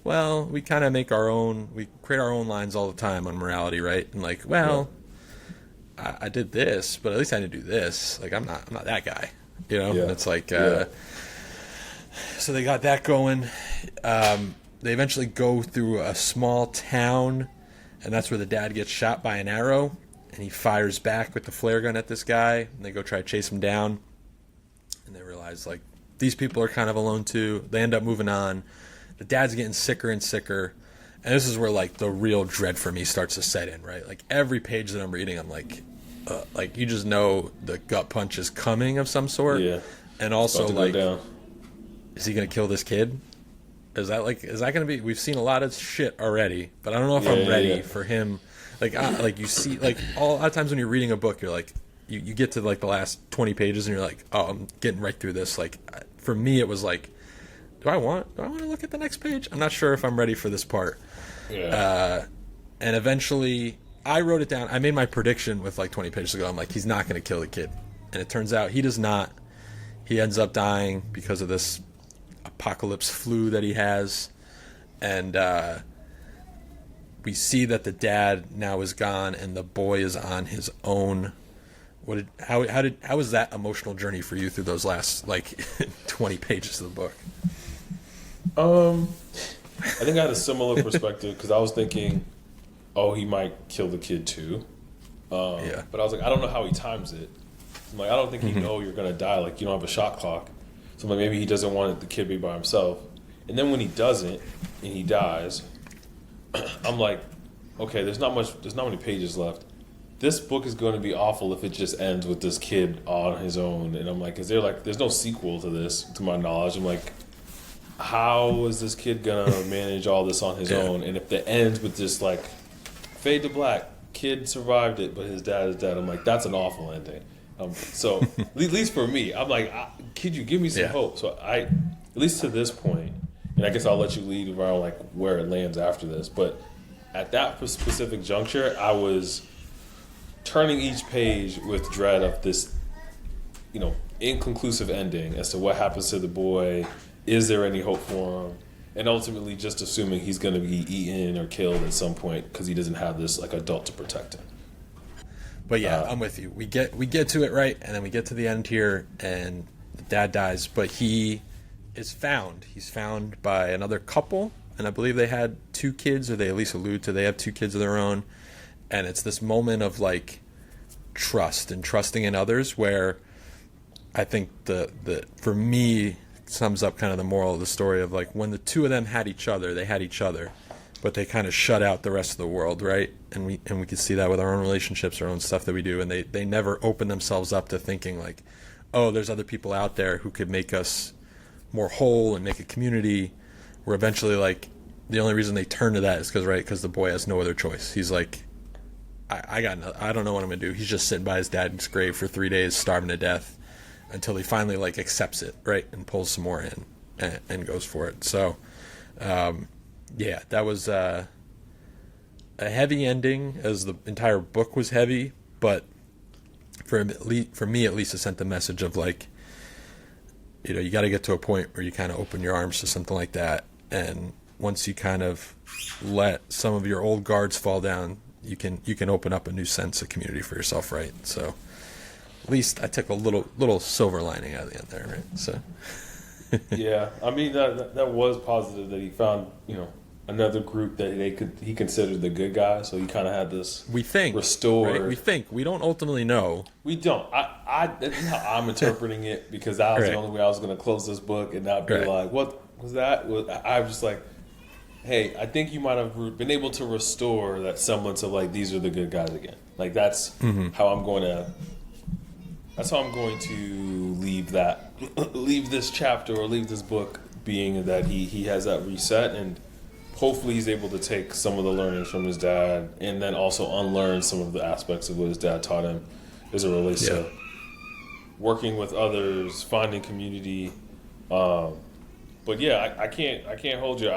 well, we kind of make our own, we create our own lines all the time on morality, right? And I did this, but at least I didn't do this. I'm not that guy, you know? Yeah. And it's so they got that going. They eventually go through a small town, and that's where the dad gets shot by an arrow, and he fires back with the flare gun at this guy, and they go try to chase him down, and they realize, these people are kind of alone too. They end up moving on. The dad's getting sicker and sicker, and this is where, the real dread for me starts to set in, right? Every page that I'm reading, I'm you just know the gut punch is coming of some sort. Yeah. And also, is he going to kill this kid? Is that going to be? We've seen a lot of shit already, but I don't know if I'm ready for him. You see, a lot of times when you're reading a book, you're you get to the last 20 pages and you're oh, I'm getting right through this. For me, it was do I want to look at the next page? I'm not sure if I'm ready for this part. Yeah. And eventually, I wrote it down. I made my prediction with 20 pages ago. I'm he's not going to kill the kid, and it turns out he does not. He ends up dying because of this apocalypse flu that he has, and we see that the dad now is gone and the boy is on his own. How was that emotional journey for you through those last 20 pages of the book? I think I had a similar perspective because I was thinking, oh, he might kill the kid too. But I was I don't know how he times it. I'm I don't think he know you're gonna die. You don't have a shot clock. So maybe he doesn't want the kid to be by himself. And then when he doesn't and he dies, I'm okay, there's not many pages left. This book is going to be awful if it just ends with this kid on his own. And I'm is there there's no sequel to this, to my knowledge. I'm how is this kid gonna manage all this on his own? And if it ends with this fade to black, kid survived it, but his dad is dead. I'm that's an awful ending. So at least for me, I'm kid, you give me some hope. So at least to this point, and I guess I'll let you lead around where it lands after this. But at that specific juncture, I was turning each page with dread of this, inconclusive ending as to what happens to the boy. Is there any hope for him? And ultimately, just assuming he's going to be eaten or killed at some point because he doesn't have this adult to protect him. But I'm with you. We get to it right, and then we get to the end here, and the dad dies. But he is found. He's found by another couple, and I believe they had 2 kids, or they at least allude to they have 2 kids of their own. And it's this moment of trust and trusting in others, where I think the for me sums up kind of the moral of the story of when the 2 of them had each other, they had each other, but they kind of shut out the rest of the world, right? And we can see that with our own relationships, our own stuff that we do, and they never open themselves up to thinking oh, there's other people out there who could make us more whole and make a community. Where eventually the only reason they turn to that is because the boy has no other choice. He's I don't know what I'm gonna do. He's just sitting by his dad's grave for 3 days, starving to death, until he finally accepts it, right, and pulls some more in and goes for it. So, that was a heavy ending, as the entire book was heavy. But for me at least, it sent the message of you got to get to a point where you kind of open your arms to something like that, and once you kind of let some of your old guards fall down, you can open up a new sense of community for yourself, right? So at least I took a little silver lining out of the end there, right? So yeah, I mean that was positive that he found another group that he considered the good guy. So he kind of had this restored. Right? We don't ultimately know. We don't. That's how I'm interpreting it, because that was the only way I was going to close this book and not be what was that? I was just hey, I think you might have been able to restore that semblance of these are the good guys again. That's how I'm going to. That's how I'm going to leave this chapter or leave this book, being that he has that reset, and hopefully he's able to take some of the learnings from his dad and then also unlearn some of the aspects of what his dad taught him as it relates to working with others, finding community. But yeah, I can't hold you.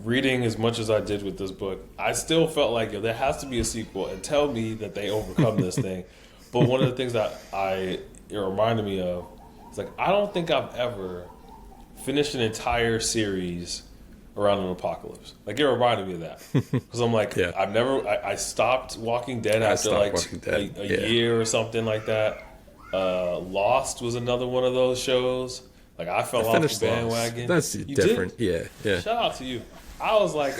Reading as much as I did with this book, I still felt like there has to be a sequel and tell me that they overcome this thing. But one of the things that it reminded me of is like I don't think I've ever finished an entire series around an apocalypse. Like it reminded me of that because I'm like I stopped Walking Dead after like a year or something like that. Lost was another one of those shows. Like I fell off the bandwagon. That's different. Did? Yeah. Shout out to you. I was like,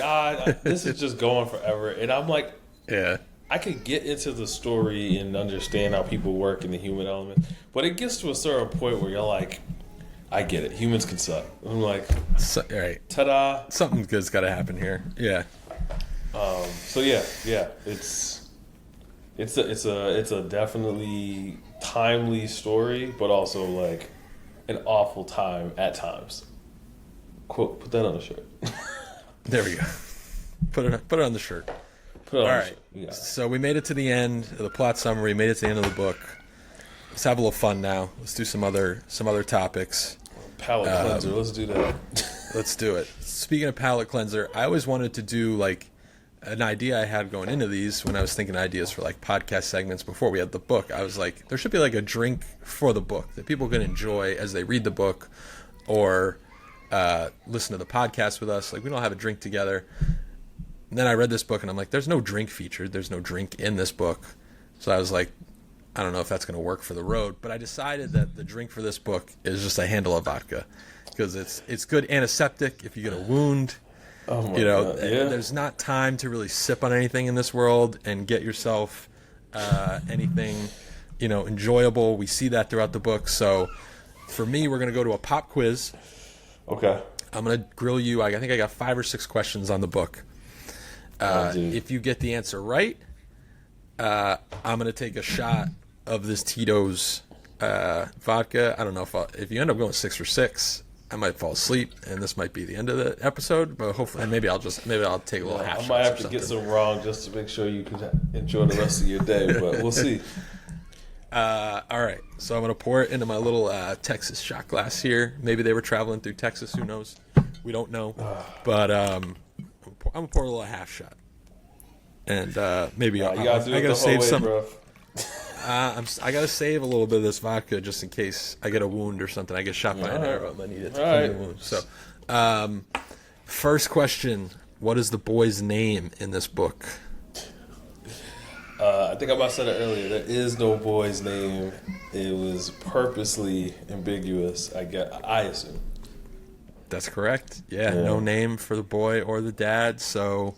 this is just going forever, and I'm like, I could get into the story and understand how people work in the human element, but it gets to a certain point where you're like, I get it. Humans can suck. I'm like, right. Ta-da! Something good's got to happen here. Yeah. So yeah. It's a definitely timely story, but also like an awful time at times. Quote, put that on a shirt. There we go. Put it on the shirt. Put it on All the right. shirt. Yeah. So we made it to the end of the plot summary. Made it to the end of the book. Let's have a little fun now. Let's do some other topics. Palate cleanser. Let's do that. Let's do it. Speaking of palate cleanser, I always wanted to do like an idea I had going into these when I was thinking ideas for like podcast segments before we had the book. I was like, there should be like a drink for the book that people can enjoy as they read the book or listen to the podcast with us. Like we don't have a drink together. And then I read this book and I'm like, there's no drink featured. There's no drink in this book. So I was like, I don't know if that's going to work for the road. But I decided that the drink for this book is just a handle of vodka because it's good antiseptic if you get a wound. Oh my God. Yeah. There's not time to really sip on anything in this world and get yourself anything, enjoyable. We see that throughout the book. So for me, we're going to go to a pop quiz. Okay. I'm going to grill you. I think I got 5 or 6 questions on the book. If you get the answer right, I'm going to take a shot of this Tito's vodka. I don't know if you end up going 6 for 6, I might fall asleep, and this might be the end of the episode. But hopefully, and maybe I'll take a little half. I might have to get some wrong just to make sure you can enjoy the rest of your day. But we'll see. All right, so I'm gonna pour it into my little Texas shot glass here. Maybe they were traveling through Texas. Who knows? We don't know. But I'm gonna pour a little half shot, and maybe I gotta save some. Bro. I gotta save a little bit of this vodka just in case I get a wound or something. I get shot by an arrow. I need it to clean the wound. So, first question: what is the boy's name in this book? I think I about said it earlier. There is no boy's name. It was purposely ambiguous. I assume. That's correct. Yeah, no name for the boy or the dad. So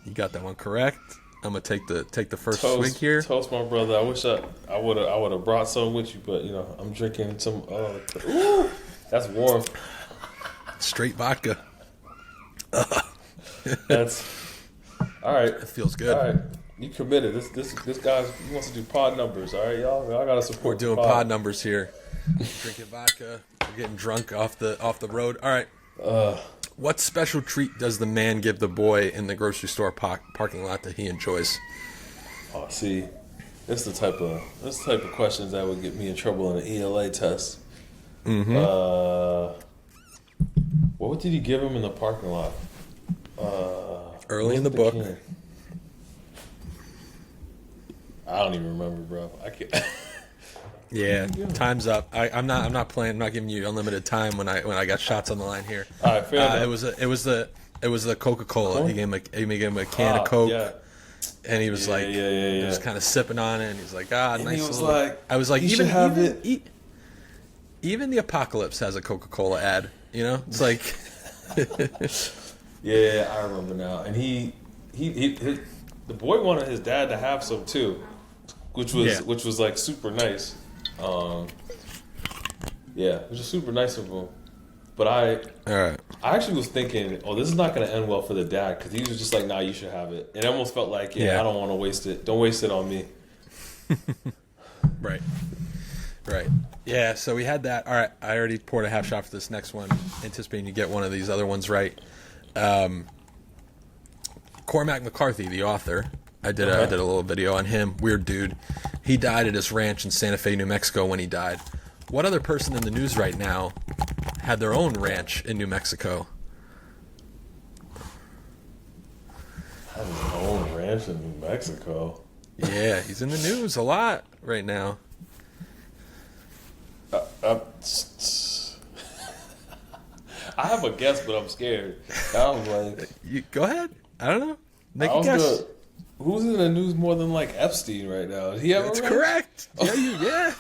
you got that one correct. I'm gonna take the first swig here. Toast, my brother. I wish I would have brought some with you, but I'm drinking some. Ooh, that's warm. Straight vodka. That's all right. It feels good. All right. You committed. This guy wants to do pod numbers. All right, y'all. I gotta support. We're doing pod numbers here. Drinking vodka. We're getting drunk off the road. All right. What special treat does the man give the boy in the grocery store parking lot that he enjoys? Oh, see, this is the type of questions that would get me in trouble in an ELA test. Mm-hmm. What did he give him in the parking lot? Early in the book. I don't even remember, bro. I can't. Yeah, time's up. I'm not playing. I'm not giving you unlimited time when I got shots on the line here. All right, fair enough. It was the Coca-Cola. He gave him a can of Coke, and he was he was kind of sipping on it, and he's like, nice. He was little. Like, I was like, even the apocalypse has a Coca-Cola ad. It's like. Yeah, I remember now. And he the boy wanted his dad to have some too, which was like super nice. Which is super nice of him. But I actually was thinking, this is not going to end well for the dad because he was just like, nah, you should have it. And it almost felt like, I don't want to waste it. Don't waste it on me. Right. Yeah, so we had that. All right, I already poured a half shot for this next one, anticipating you get one of these other ones right. Cormac McCarthy, the author, I did a little video on him. Weird dude. He died at his ranch in Santa Fe, New Mexico when he died. What other person in the news right now had their own ranch in New Mexico? Had his own ranch in New Mexico. Yeah, he's in the news a lot right now. I have a guess, but I'm scared. I was like, Go ahead. I don't know. Make I a was guess. gonna, who's in the news more than like Epstein right now? Does he have That's a ranch? correct. Yeah.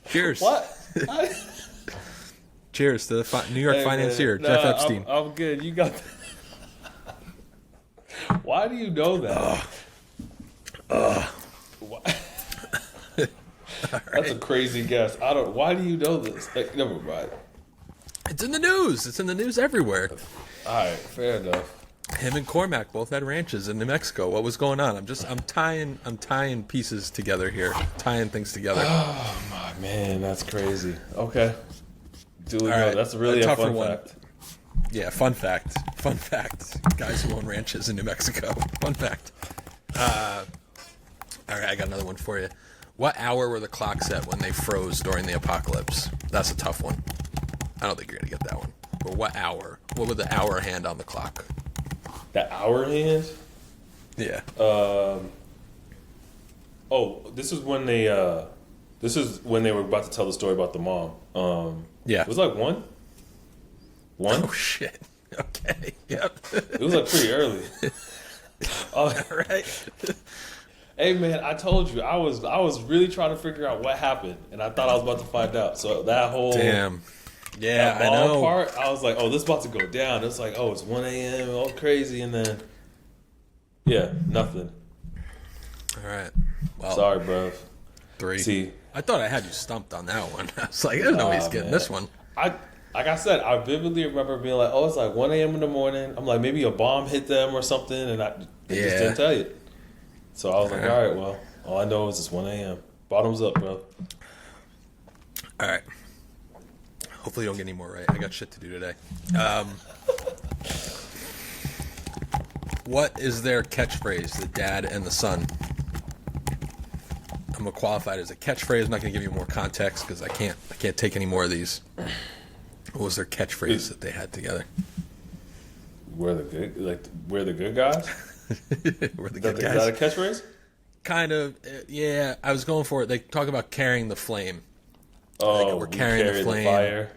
Cheers. What? Cheers to the New York Hey, financier, man. Jeff Nah, Epstein. I'm good. You got. Why do you know that? Why? That's a crazy guess. I don't. Why do you know this? Like, never mind. It's in the news. It's in the news everywhere. All right, fair enough. Him and Cormac both had ranches in New Mexico. What was going on? I'm tying pieces together here. Tying things together. Oh my man, that's crazy. Okay, duly All noted. right, That's really a a tougher fun one. fact. Yeah, fun fact. Fun fact. Guys who own ranches in New Mexico. Fun fact. All right, I got another one for you. What hour were the clocks at when they froze during the apocalypse? That's a tough one. I don't think you're going to get that one. But what hour? What was the hour hand on the clock? The hour hand. Yeah. Oh, this is when they. This is when they were about to tell the story about the mom. Yeah. It was like 1. 1. Oh, shit. Okay. Yep. It was like pretty early. All right. Hey man, I told you I was really trying to figure out what happened, and I thought I was about to find out. So that whole Damn. Yeah, that I ball know. part, I was like, oh, this is about to go down. It's like, oh, it's 1 a.m. all crazy, and then yeah, nothing. All right. Well, Sorry, bro. 3. See, I thought I had you stumped on that one. I was like, there's no way he's getting man. this one. like I said, I vividly remember being like, oh, it's like 1 a.m. in the morning. I'm like, maybe a bomb hit them or something, and they just didn't tell you. So I was like, all right, well, all I know is it's 1 a.m. Bottoms up, bro. All right. Hopefully you don't get any more right. I got shit to do today. What is their catchphrase, the dad and the son? I'm going to qualify it as a catchphrase. I'm not going to give you more context because I can't take any more of these. What was their catchphrase that they had together? We're the good guys? We're the good Is guys. that a catchphrase? Kind of, yeah. I was going for it. They talk about carrying the flame. Oh, we're carrying the flame. fire.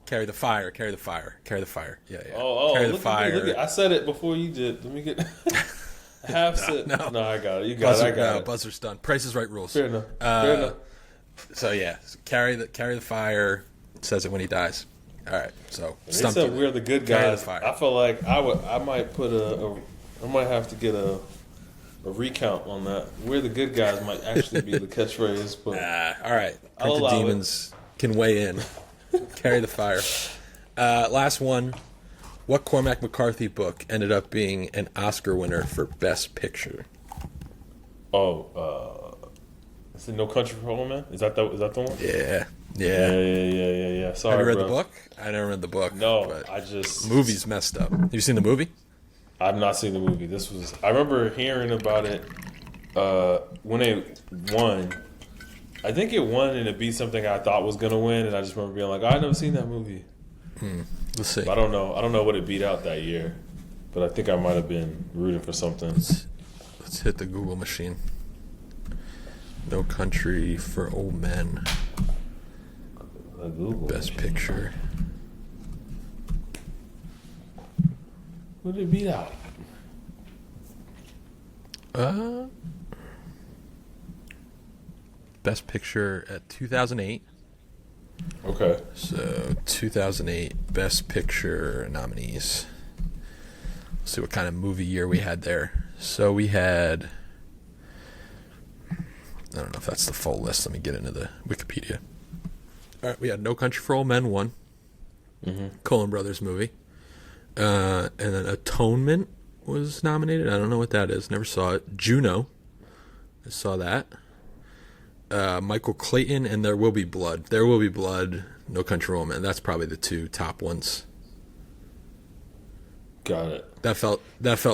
Carry the fire. Carry the fire. Carry the fire. Yeah, yeah. Oh, carry the look fire. At me, look at, I said it before you did. Let me get half sip. no. No, I got it. You got it. I got it. Buzzer's done. Price is Right rules. Fair enough. Fair enough. So yeah, carry the fire. Says it when he dies. All right. So They stumped said you. we're the good Carry the guys. fire. I feel like I might put I might have to get a recount on that. We're the good guys might actually be the catchphrase, but All right. I'll Printed allow Demons can weigh in. Carry the fire. Last one. What Cormac McCarthy book ended up being an Oscar winner for Best Picture? is it No Country for Old Men? Is that the one? Yeah. Sorry, Have you read bro. the book? I never read the book. No, but I just movie's messed up. Have you seen the movie? I've not seen the movie. I remember hearing about it when it won. I think it won and it beat something I thought was gonna win, and I just remember being like, I've never seen that movie. Let's see. But I don't know what it beat out that year, but I think I might have been rooting for something. Let's hit the Google machine. No Country for Old Men. Google Best Picture. What did it beat out? Best Picture at 2008. Okay. So 2008 Best Picture nominees. Let's see what kind of movie year we had there. So we had, I don't know if that's the full list. Let me get into the Wikipedia. All right, we had No Country for Old Men 1. Coen Brothers movie. And then Atonement was nominated. I don't know what that is. Never saw it. Juno. I saw that. Michael Clayton and There Will Be Blood. There Will Be Blood, No Country for Old Men. That's probably the two top ones. Got it. That felt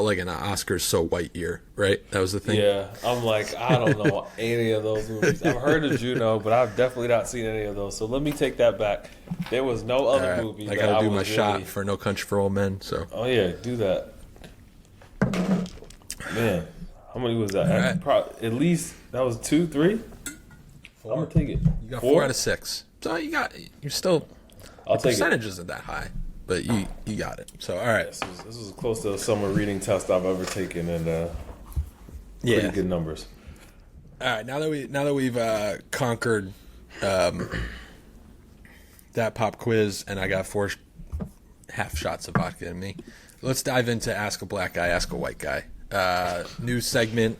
like an Oscars so white year, right? That was the thing. Yeah, I'm like, I don't know any of those movies. I've heard of Juno, but I've definitely not seen any of those. So let me take that back. There was no other All right. movie. I gotta do my shot for No Country for Old Men. So. Oh yeah, do that. Man, how many was that? Right. At least that was 2, 3. 4. I'm gonna take it. You got 4 out of 6. So you're still. I'll the take percentage it. isn't that high, but you got it. So all right. This was close to a summer reading test I've ever taken, and pretty good numbers. All right. Now that we've conquered that pop quiz, and I got 4 half shots of vodka in me, let's dive into Ask a Black Guy, Ask a White Guy. New segment.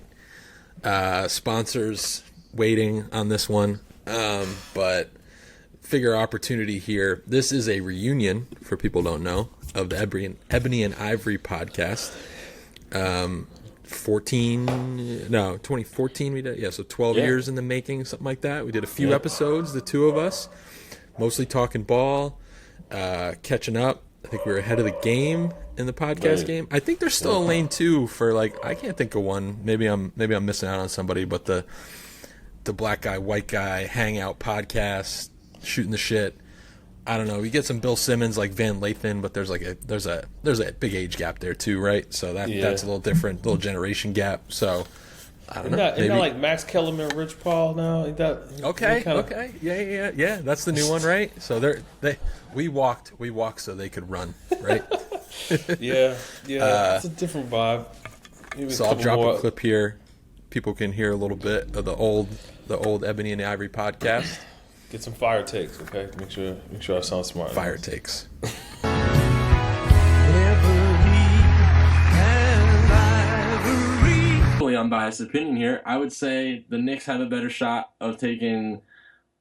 Sponsors waiting on this one, but figure opportunity here. This is a reunion, for people who don't know, of the Ebony and Ivory podcast. 2014 we did. Yeah, so 12 years in the making, something like that. We did a few episodes, the two of us, mostly talking ball, catching up. I think we were ahead of the game in the podcast game. I think there's still a lane 2 for, like, I can't think of one. Maybe I'm missing out on somebody, but the black guy, white guy hangout podcast, shooting the shit. I don't know. We get some Bill Simmons, like Van Lathan, but there's a big age gap there too, right? So that's a little different, little generation gap. So I don't know. Isn't that like MacCalvin, Rich Paul now? Ain't that okay? Yeah. That's the new one, right? So we walked so they could run, right? yeah. It's a different vibe. Maybe so I'll drop a clip here. People can hear a little bit of the old Ebony and Ivory podcast. Get some fire takes, okay? Make sure I sound smart. Fire takes. Fully unbiased opinion here. I would say the Knicks have a better shot of taking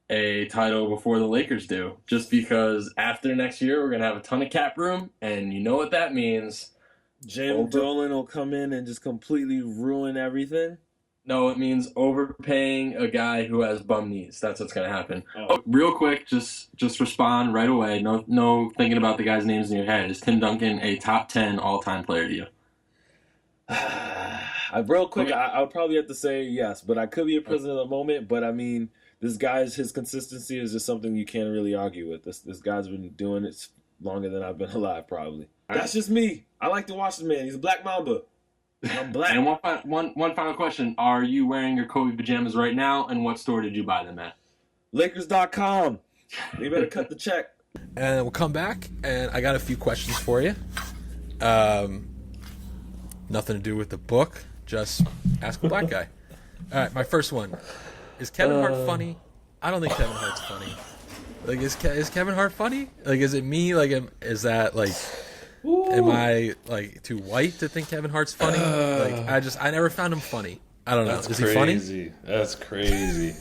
a title before the Lakers do. Just because after next year, we're going to have a ton of cap room, and you know what that means. Jim Dolan will come in and just completely ruin everything. No, it means overpaying a guy who has bum knees. That's what's going to happen. Oh, real quick, just respond right away. No thinking about the guy's names in your head. Is Tim Duncan a top 10 all-time player to you? Real quick, I would probably have to say yes, but I could be a prisoner of the moment. But I mean, his consistency is just something you can't really argue with. This guy's been doing it longer than I've been alive, probably. That's just me. I like to watch the man. He's a black mamba. I'm black. And one final question. Are you wearing your Kobe pajamas right now, and what store did you buy them at? Lakers.com. You better cut the check. And we'll come back, and I got a few questions for you. Nothing to do with the book, just Ask a Black Guy. All right, my first one. Is Kevin Hart funny? I don't think Kevin Hart's funny. Like, is Kevin Hart funny? Like, is it me? Like, is that, like... Am I, like, too white to think Kevin Hart's funny? I never found him funny. I don't know. Is he funny? That's crazy.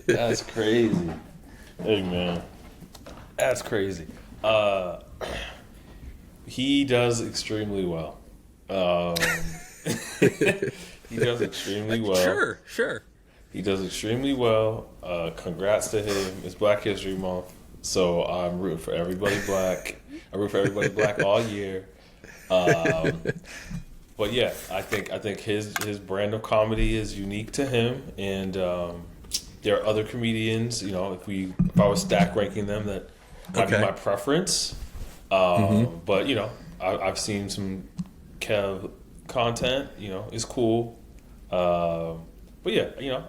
That's crazy. Hey, man. That's crazy. He does extremely well. He does extremely well. Sure. He does extremely well. Congrats to him. It's Black History Month. So I'm rooting for everybody black. I root for everybody black all year. But yeah, I think his brand of comedy is unique to him, and there are other comedians. You know, if I was stack ranking them, that might be my preference. But you know, I've seen some Kev content. You know, it's cool. But yeah, you know,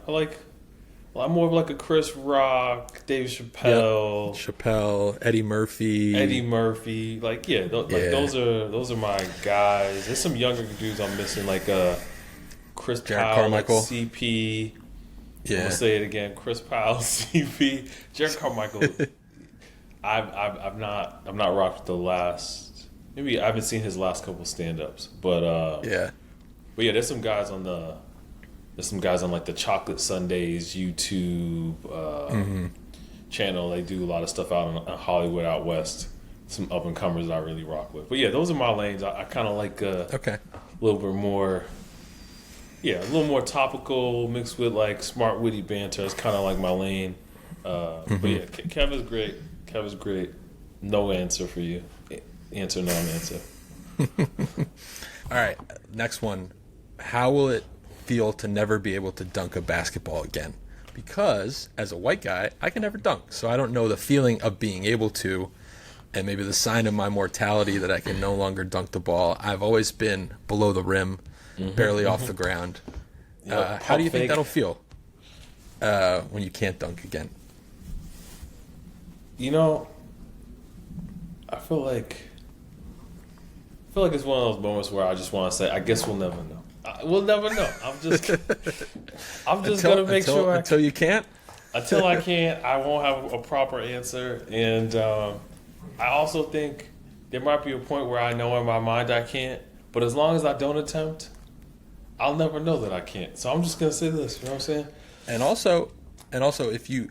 I'm more of like a Chris Rock, Dave Chappelle, Eddie Murphy. Like, those are my guys. There's some younger dudes I'm missing, like Chris Powell, Carmichael. like CP. Yeah. I'm gonna say it again, Chris Powell, CP, Jared Carmichael. I've not rocked with the last. Maybe I haven't seen his last couple stand-ups, but yeah, there's some guys on like the Chocolate Sundays YouTube channel. They do a lot of stuff out in Hollywood out west. Some up and comers I really rock with. But yeah, those are my lanes. I kind of like a little bit more, a little more topical mixed with like smart witty banter. It's kind of like my lane. But yeah, Kev is great. No answer for you. Answer, non-answer. All right, next one. How will it feel to never be able to dunk a basketball again? Because as a white guy, I can never dunk, so I don't know the feeling of being able to, and maybe the sign of my mortality that I can no longer dunk the ball. I've always been below the rim, barely off the ground. How do you think that'll feel when you can't dunk again? You know, I feel like it's one of those moments where I just want to say, I guess we'll never know. We'll never know. I'm just gonna make sure until you can't. Until I can't, I won't have a proper answer. And I also think there might be a point where I know in my mind I can't. But as long as I don't attempt, I'll never know that I can't. So I'm just gonna say this. You know what I'm saying? And also, if you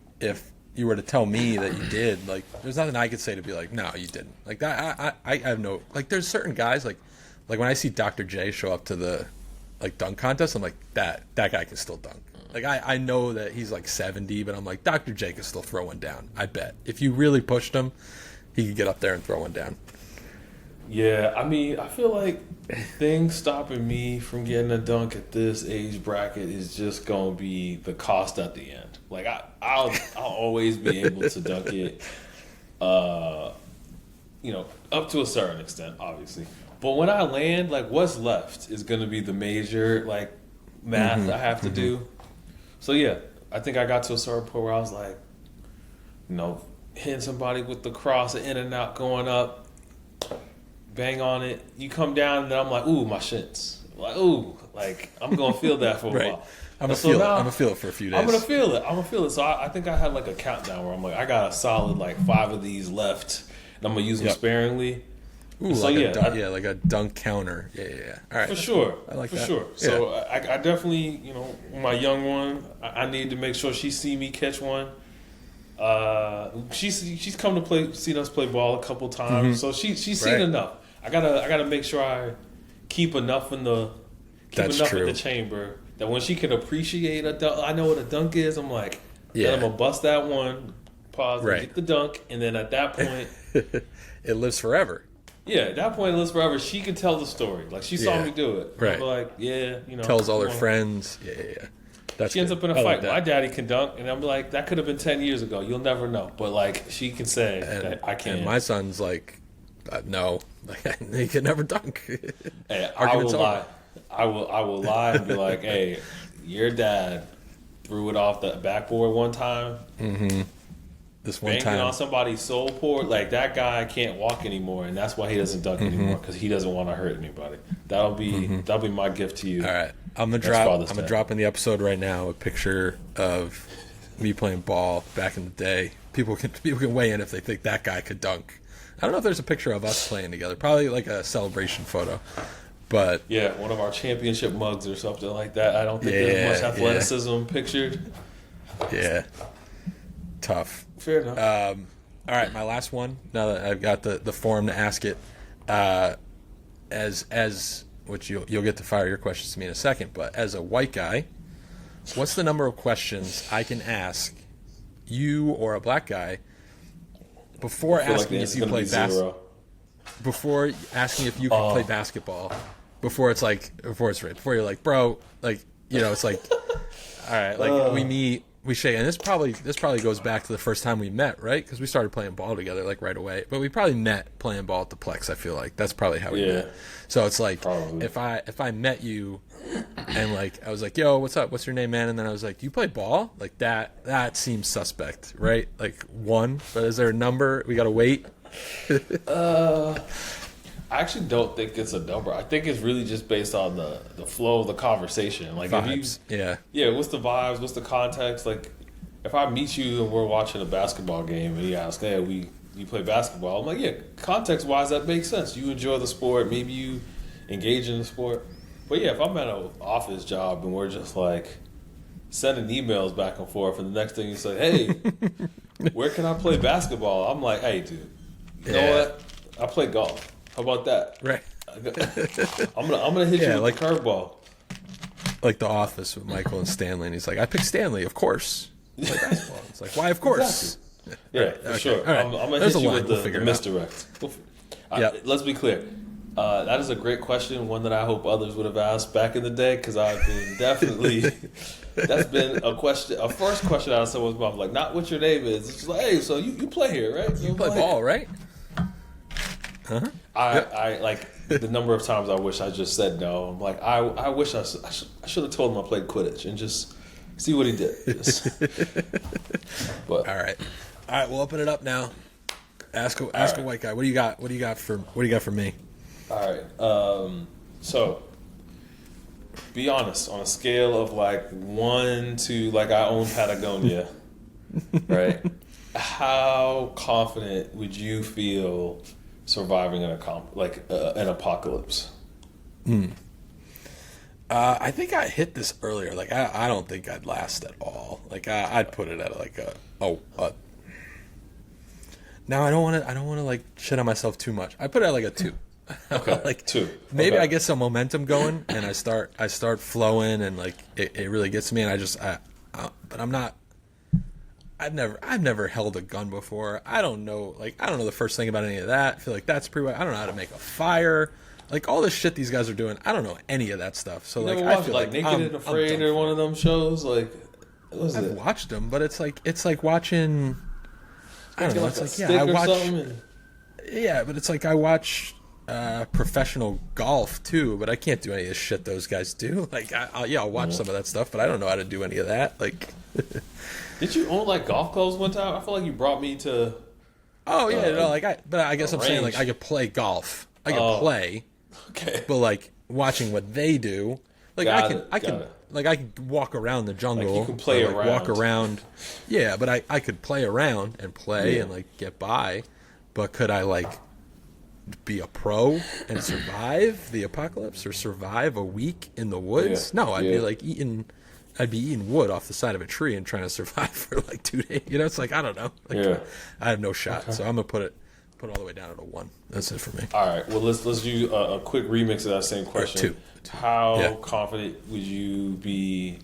were to tell me that you did, like, there's nothing I could say to be like, no, you didn't. Like that, I have no, like, there's certain guys like when I see Dr. J show up to the like dunk contest, I'm like, that guy can still dunk. Like I know that he's like 70, but I'm like, Dr. J can still throw one down. I bet if you really pushed him, he could get up there and throw one down. Yeah, I mean, I feel like the thing stopping me from getting a dunk at this age bracket is just gonna be the cost at the end. Like I'll always be able to dunk it, you know, up to a certain extent, obviously. But when I land, like, what's left is gonna be the major like math I have to do. So yeah, I think I got to a certain point where I was like, you know, hitting somebody with the cross, in and out, going up, bang on it. You come down, and then I'm like, ooh, my shins. Like, ooh, like I'm gonna feel that for a while. I'm gonna feel it for a few days. I'm gonna feel it. So I think I had like a countdown where I'm like, I got a solid like 5 of these left, and I'm gonna use them sparingly. Ooh, so like a dunk counter. Yeah. All right, for sure. I like for that. sure. So I definitely, you know, my young one, I need to make sure she see me catch one. She's come to seen us play ball a couple times, so she's seen enough. I gotta make sure I keep enough in the in the chamber that when she can appreciate a dunk, I know what a dunk is. I'm like, then I'm gonna bust that one, pause, and get the dunk, and then at that point, it lives forever. Yeah, at that point, it lives forever. She can tell the story. Like, she saw me do it. Right. I'm like, yeah, you know. Tells all her friends. Yeah. She ends up in a fight. My daddy can dunk, and I'm like, that could have been 10 years ago. You'll never know. But, like, she can say that I can. And my son's like, no, he can never dunk. Hey, I will lie. I will lie and be like, hey, your dad threw it off the backboard one time. Mm-hmm. This one banging time on somebody's soul port, like that guy can't walk anymore, and that's why he doesn't dunk anymore, because he doesn't want to hurt anybody. That'll be my gift to you. All right, I'm gonna drop in the episode right now a picture of me playing ball back in the day. People can weigh in if they think that guy could dunk. I don't know if there's a picture of us playing together. Probably like a celebration photo. But yeah, one of our championship mugs or something like that. I don't think there's much athleticism pictured. Yeah, tough. Fair enough. All right, my last one. Now that I've got the form to ask it, as which you'll get to fire your questions to me in a second. But as a white guy, what's the number of questions I can ask you or a black guy before asking if you play basketball? Before asking if you can play basketball, before it's you're like, bro, like, you know, it's like, all right, like we meet. We shake, and this probably goes back to the first time we met, right? Because we started playing ball together like right away. But we probably met playing ball at the Plex. I feel like that's probably how we met. So it's like if I met you, and like I was like, "Yo, what's up? What's your name, man?" And then I was like, "Do you play ball?" Like that seems suspect, right? Like one, but is there a number? We gotta wait. I actually don't think it's a number. I think it's really just based on the flow of the conversation. Like vibes. What's the vibes? What's the context? Like, if I meet you and we're watching a basketball game and you ask, "Hey, you play basketball?" I'm like, yeah. Context wise, that makes sense. You enjoy the sport. Maybe you engage in the sport. But yeah, if I'm at an office job and we're just like sending emails back and forth, and the next thing you say, "Hey, where can I play basketball?" I'm like, "Hey, dude, you know what? I play golf. How about that?" Right. I'm gonna hit you with a curveball. Like The Office with Michael and Stanley, and he's like, "I picked Stanley, of course." Play basketball. It's like, why? Of course. Exactly. Yeah, for sure. All right. I'm gonna There's hit you a line. with We'll the figure it misdirect. Yeah. Let's be clear. That is a great question, one that I hope others would have asked back in the day, because I've been definitely. That's been a question. A first question out of someone's mouth, like not what your name is. It's just like, hey, so you play here, right? You play ball, right? Uh-huh. I like the number of times I wish I just said no. I'm like, I wish I should have told him I played Quidditch and just see what he did. But all right, we'll open it up now. Ask a white guy. What do you got? What do you got for me? All right. So be honest, on a scale of like 1 to like I own Patagonia, right? How confident would you feel surviving an apocalypse? I think I hit this earlier. Like I don't think I'd last at all. Like I'd put it at like a. Now I don't want to like shit on myself too much. I put it at like a 2. Okay, like 2. Maybe okay. I get some momentum going and I start flowing and like it really gets me and but I'm not. I've never held a gun before. I don't know the first thing about any of that. I feel like that's pretty. I don't know how to make a fire. Like all this shit these guys are doing. I don't know any of that stuff. So you like watched, I feel like Naked and Afraid or one of them shows. Like I've watched them, but it's like watching. I don't know. Like it's like I watch. Yeah, but it's like I watch professional golf too, but I can't do any of the shit those guys do. Like I'll watch some of that stuff, but I don't know how to do any of that. Like. Did you own like golf clubs one time? I feel like you brought me to. Oh yeah, no, but I guess I'm saying like I could play golf. I could play. Okay. But like watching what they do, like I could walk around the jungle. Like you can play or, like, around. walk around. Yeah, but I could play around and play and like get by. But could I like be a pro and survive the apocalypse or survive a week in the woods? Yeah. No, I'd be eating wood off the side of a tree and trying to survive for like 2 days. You know, it's like I don't know. Like, I have no shot. Okay. So I'm gonna put it all the way down to 1. That's it for me. All right. Well, let's do a quick remix of that same question. 2. How confident would you be?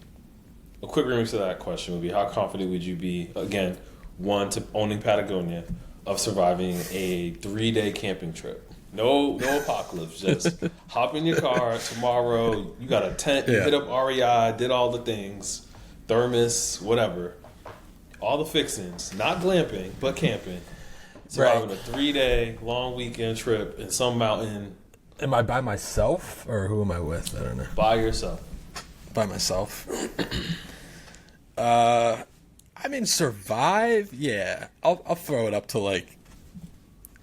A quick remix of that question would be: how confident would you be? Again, 1 to owning Patagonia, of surviving a 3-day camping trip. No apocalypse. Just hop in your car tomorrow. You got a tent. You hit up REI. Did all the things, thermos, whatever, all the fixings. Not glamping, but camping. Surviving a 3-day long weekend trip in some mountain. Am I by myself or who am I with? I don't know. By yourself. By myself. I mean, survive. Yeah, I'll throw it up to like.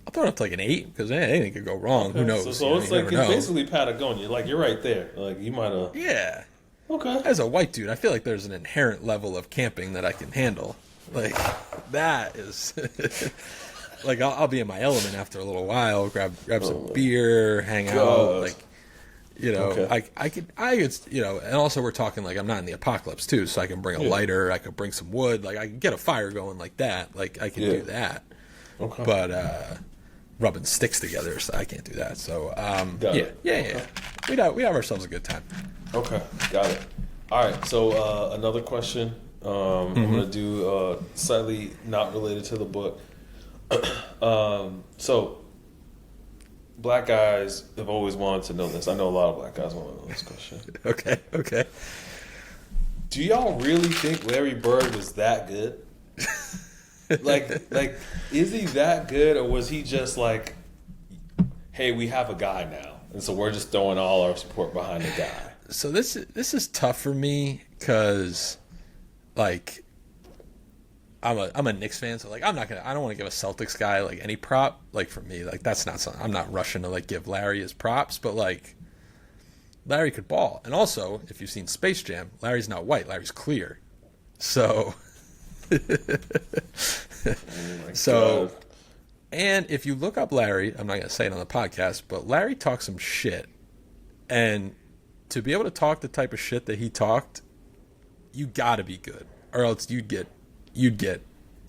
I'll throw it up to like an 8 because anything could go wrong. Okay. Who knows? So it's like it's basically Patagonia. Like you're right there. Like you might have. Yeah. Okay. As a white dude, I feel like there's an inherent level of camping that I can handle. Like that is. Like I'll be in my element after a little while. Grab some beer, hang out. Like you know, I could you know, and also we're talking like I'm not in the apocalypse too, so I can bring a lighter. I could bring some wood. Like I can get a fire going like that. Like I can do that. Okay. But rubbing sticks together, so I can't do that. So yeah. We'd have ourselves a good time. Okay, got it. All right, so another question. I'm gonna do slightly not related to the book. So black guys have always wanted to know this. I know a lot of black guys want to know this question. Okay. Do y'all really think Larry Bird was that good? like, is he that good, or was he just like, hey, we have a guy now, and so we're just throwing all our support behind the guy? So this is tough for me because, like, I'm a Knicks fan, so like I don't want to give a Celtics guy like any prop. Like for me, like that's not something I'm not rushing to like give Larry his props, but like Larry could ball. And also, if you've seen Space Jam, Larry's not white, Larry's clear. So God. And if you look up Larry, I'm not gonna say it on the podcast, but Larry talks some shit. And to be able to talk the type of shit that he talked, you gotta be good. Or else you'd get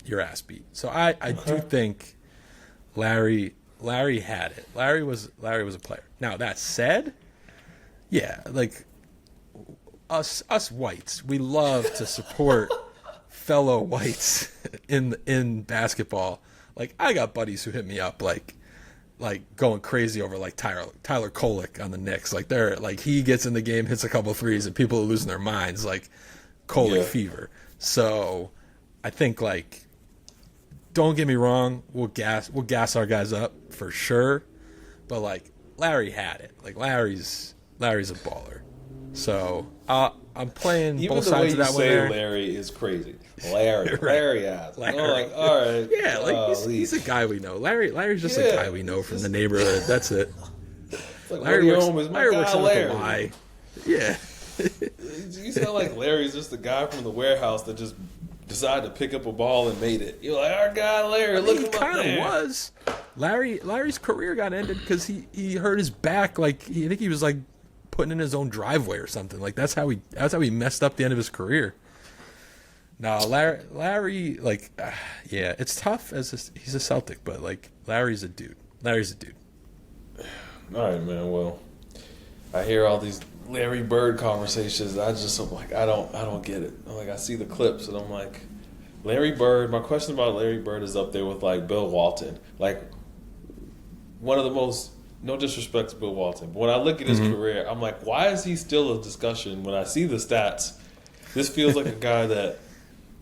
your ass beat. So I do think Larry had it. Larry was a player. Now that said, yeah, like us whites, we love to support fellow whites in basketball. Like I got buddies who hit me up like, like going crazy over like Tyler Kolek on the Knicks. Like they're like he gets in the game, hits a couple threes, and people are losing their minds like Kolek fever. So I think like don't get me wrong, we'll gas our guys up for sure, but like Larry had it. Like Larry's a baller. So I'm playing Even both the sides way of that you one say there. Larry is crazy. Larry, Right. Larry ass. Larry. I'm like, all right. Yeah, like he's a guy we know. Larry's just a guy we know from the neighborhood. That's it. It's like, Larry works, home is my Larry guy works on Larry. the Y. Yeah. You sound like Larry's just the guy from the warehouse that just decided to pick up a ball and made it. You're like, our guy Larry, look He him up kind there. of was. Larry's career got ended because he hurt his back. Like I think he was like putting in his own driveway or something. Like that's how he messed up the end of his career. No, Larry, like, yeah, it's tough he's a Celtic, but like Larry's a dude. All right, man. Well, I hear all these Larry Bird conversations. I'm like, I don't get it. I'm like, I see the clips, and I'm like, Larry Bird. My question about Larry Bird is up there with like Bill Walton. Like, one of the most, no disrespect to Bill Walton, but when I look at his career, I'm like, why is he still a discussion? When I see the stats, this feels like a guy that,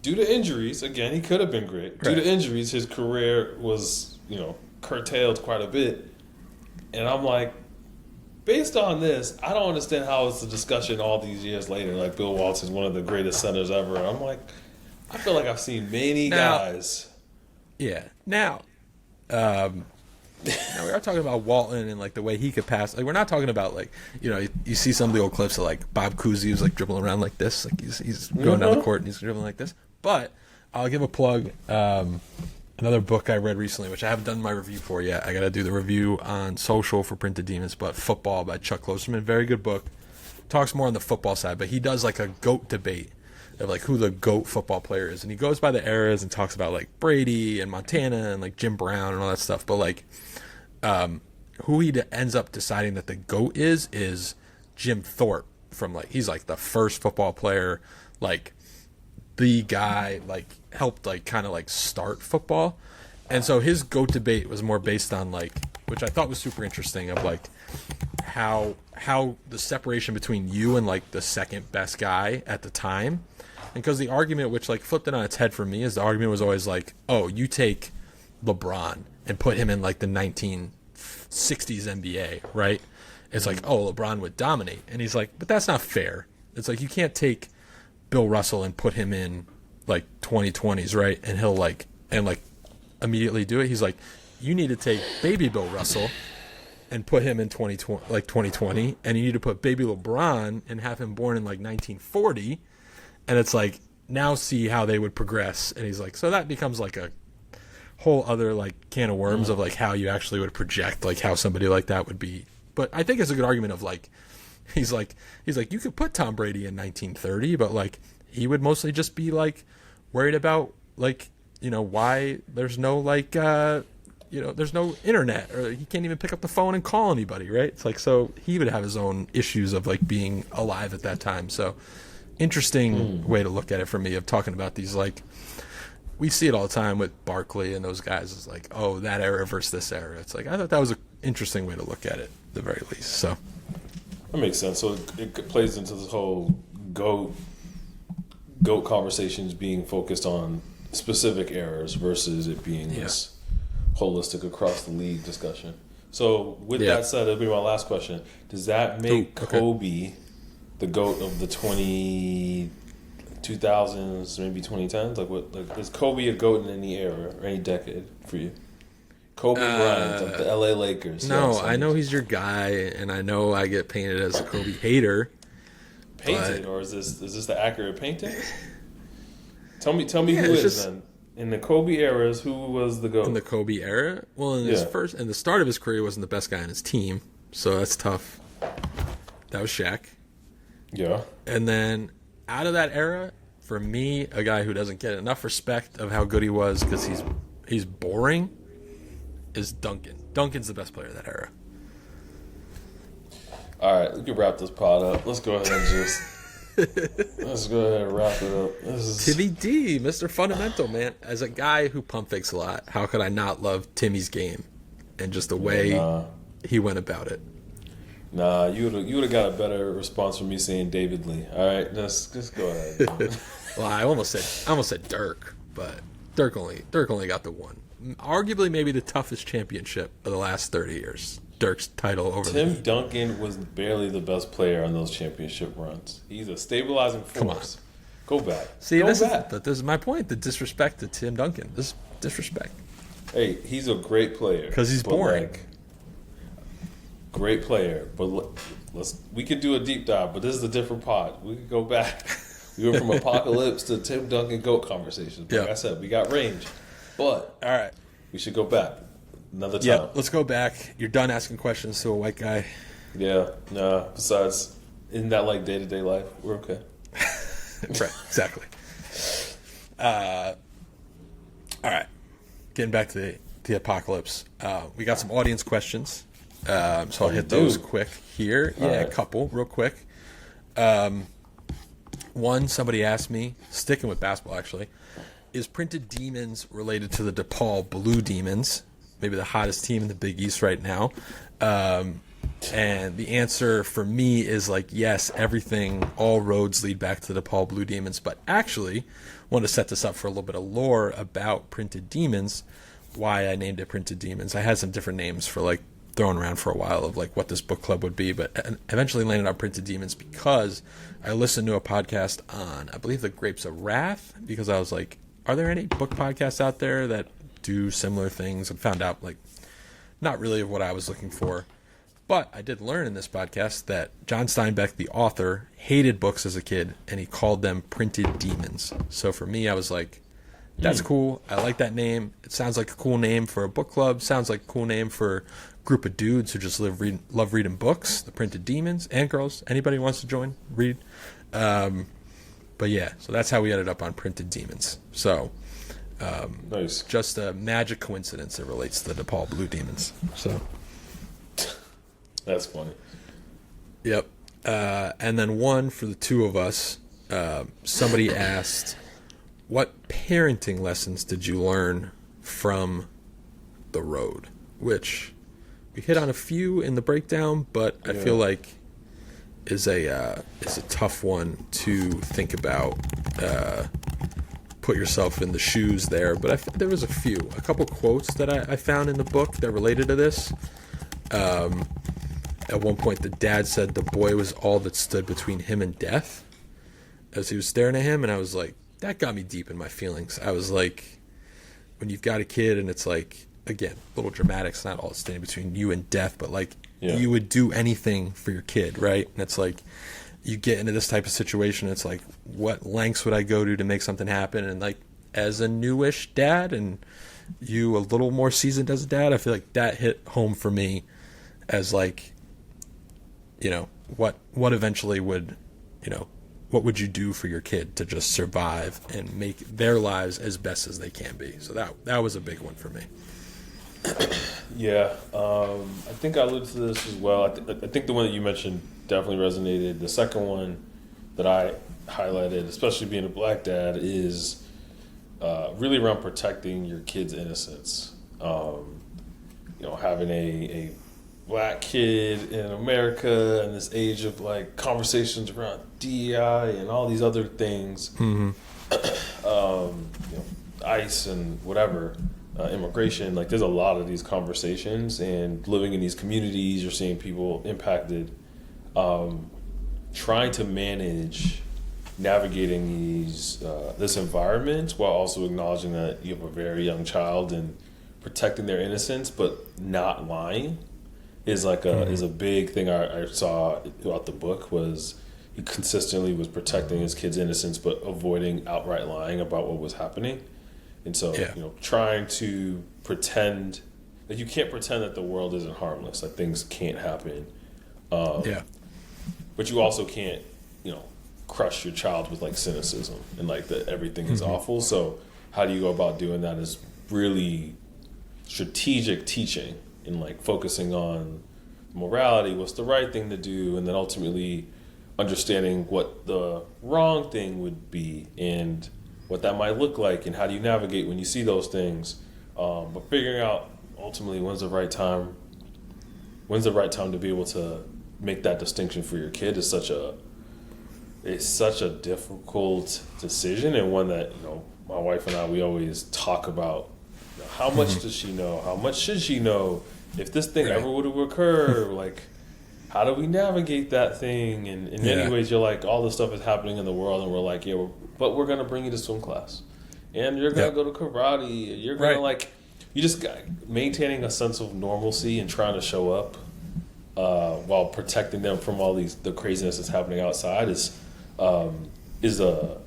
due to injuries, again, he could have been great. Due to injuries, his career was, curtailed quite a bit. And I'm like, based on this, I don't understand how it's a discussion all these years later. Like Bill Walton's one of the greatest centers ever. And I'm like, I feel like I've seen many guys. Yeah. Now we are talking about Walton and like the way he could pass. Like we're not talking about like you see some of the old clips of like Bob Cousy who's like dribbling around like this, like he's going down the court and he's dribbling like this. But I'll give a plug. Another book I read recently, which I haven't done my review for yet. I got to do the review on social for Printed Demons, but Football by Chuck Klosterman. Very good book. Talks more on the football side, but he does like a GOAT debate of like who the GOAT football player is. And he goes by the eras and talks about like Brady and Montana and like Jim Brown and all that stuff. But like who he ends up deciding that the GOAT is Jim Thorpe from like, he's like the first football player, like the guy like helped like kind of like start football. And so his GOAT debate was more based on like, which I thought was super interesting, of like how the separation between you and like the second best guy at the time. And because the argument, which like flipped it on its head for me, is the argument was always like, oh, you take LeBron and put him in like the 1960s NBA, right? It's like, oh, LeBron would dominate. And he's like, but that's not fair. It's like, you can't take Bill Russell and put him in like 2020s, right? And he'll like immediately do it. He's like, you need to take baby Bill Russell and put him in 2020, and you need to put baby LeBron and have him born in like 1940. And it's like, now see how they would progress. And he's like, so that becomes like a whole other like can of worms of like how you actually would project like how somebody like that would be. But I think it's a good argument of like, he's like you could put Tom Brady in 1930, but like he would mostly just be like worried about like why there's no like there's no internet, or he can't even pick up the phone and call anybody, right? It's like, so he would have his own issues of like being alive at that time. So interesting way to look at it for me, of talking about these, like we see it all the time with Barkley and those guys. It's like, oh, that era versus this era. It's like, I thought that was an interesting way to look at it, at the very least. So That makes sense. So it plays into this whole GOAT conversations being focused on specific eras versus it being this holistic across the league discussion. So with that said, it'll be my last question. Does that make Kobe the GOAT of the 2000s, maybe 2010s? Like is Kobe a GOAT in any era or any decade for you? Kobe Bryant of the LA Lakers. No, I know he's your guy, and I know I get painted as a Kobe hater. Painted, or is this the accurate painting? Tell me who is then. In the Kobe eras, who was the GOAT? In the Kobe era? Well, in the start of his career, he wasn't the best guy on his team, so that's tough. That was Shaq. Yeah. And then out of that era, for me, a guy who doesn't get enough respect of how good he was because he's boring, is Duncan. Duncan's the best player of that era. All right, we can wrap this pod up. Let's go ahead and let's go ahead and wrap it up. Timmy D, Mr. Fundamental, man. As a guy who pump fakes a lot, how could I not love Timmy's game? and just the way he went about it. Nah, you would have got a better response from me saying David Lee. All right, just go ahead. Well, I almost said Dirk, but Dirk only got the one. Arguably, maybe the toughest championship of the last 30 years. Dirk's title over Tim Duncan was barely the best player on those championship runs. He's a stabilizing force. Go back. See, Go this back. is my point. The disrespect to Tim Duncan. This is disrespect. Hey, he's a great player. Because he's boring. Great player, but we could do a deep dive, but this is a different pod. We could go back. We went from apocalypse to Tim Duncan GOAT conversations. Like I said, we got range, but all right, we should go back another time. Yeah, let's go back. You're done asking questions to a white guy. Yeah, nah. Besides, isn't that like day-to-day life? We're okay. Right, exactly. All right, getting back to the apocalypse. We got some audience questions. So I'll hit those quick here. Yeah, right. A couple, real quick. One, somebody asked me, sticking with basketball actually, is Printed Demons related to the DePaul Blue Demons? Maybe the hottest team in the Big East right now. And the answer for me is like, yes, all roads lead back to the DePaul Blue Demons. But actually, I want to set this up for a little bit of lore about Printed Demons, why I named it Printed Demons. I had some different names for like thrown around for a while of like what this book club would be, but eventually landed on Printed Demons because I listened to a podcast on, I believe, the Grapes of Wrath, because I was like, are there any book podcasts out there that do similar things? And found out like not really what I was looking for. But I did learn in this podcast that John Steinbeck, the author, hated books as a kid, and he called them Printed Demons. So for me, I was like, that's cool. I like that name. It sounds like a cool name for a book club. Sounds like a cool name for a group of dudes who just love reading books. The Printed Demons and girls. Anybody who wants to join, read. But yeah, so that's how we ended up on Printed Demons. So nice. Just a magic coincidence that relates to the DePaul Blue Demons. So that's funny. Yep. And then one for the two of us. Somebody asked, what parenting lessons did you learn from the road? Which we hit on a few in the breakdown, but I feel like is a tough one to think about. Put yourself in the shoes there, but there was a couple quotes that I found in the book that related to this. At one point, the dad said the boy was all that stood between him and death, as he was staring at him, and I was like, that got me deep in my feelings. I was like, when you've got a kid and it's like, again, a little dramatic, it's not all standing between you and death, but like, you would do anything for your kid, right? And it's like, you get into this type of situation, it's like, what lengths would I go to make something happen? And like, as a newish dad and you a little more seasoned as a dad, I feel like that hit home for me as like, what eventually would, what would you do for your kid to just survive and make their lives as best as they can be? So that was a big one for me. Yeah, I think I alluded to this as well. I think the one that you mentioned definitely resonated. The second one that I highlighted, especially being a black dad, is really around protecting your kid's innocence. Having a black kid in America in this age of like conversations around DEI and all these other things, ICE and whatever, immigration, like there's a lot of these conversations, and living in these communities, you're seeing people impacted, trying to manage navigating this environment while also acknowledging that you have a very young child and protecting their innocence but not lying is a big thing I saw throughout the book. Was he consistently was protecting his kid's innocence but avoiding outright lying about what was happening. And so, trying to pretend that you can't pretend that the world isn't harmless, like things can't happen. But you also can't, crush your child with like cynicism and like that everything is awful. So how do you go about doing that is really strategic teaching and like focusing on morality, what's the right thing to do, and then ultimately understanding what the wrong thing would be and what that might look like and how do you navigate when you see those things. But figuring out ultimately, when's the right time? When's the right time to be able to make that distinction for your kid? Is such a difficult decision, and one that my wife and I, we always talk about. How much does she know? How much should she know? If this thing ever would have occurred, like, how do we navigate that thing? And in many ways, you're like, all this stuff is happening in the world, and we're like, but we're gonna bring you to swim class, and you're gonna go to karate, and you're gonna you just got maintaining a sense of normalcy and trying to show up while protecting them from all the craziness that's happening outside is a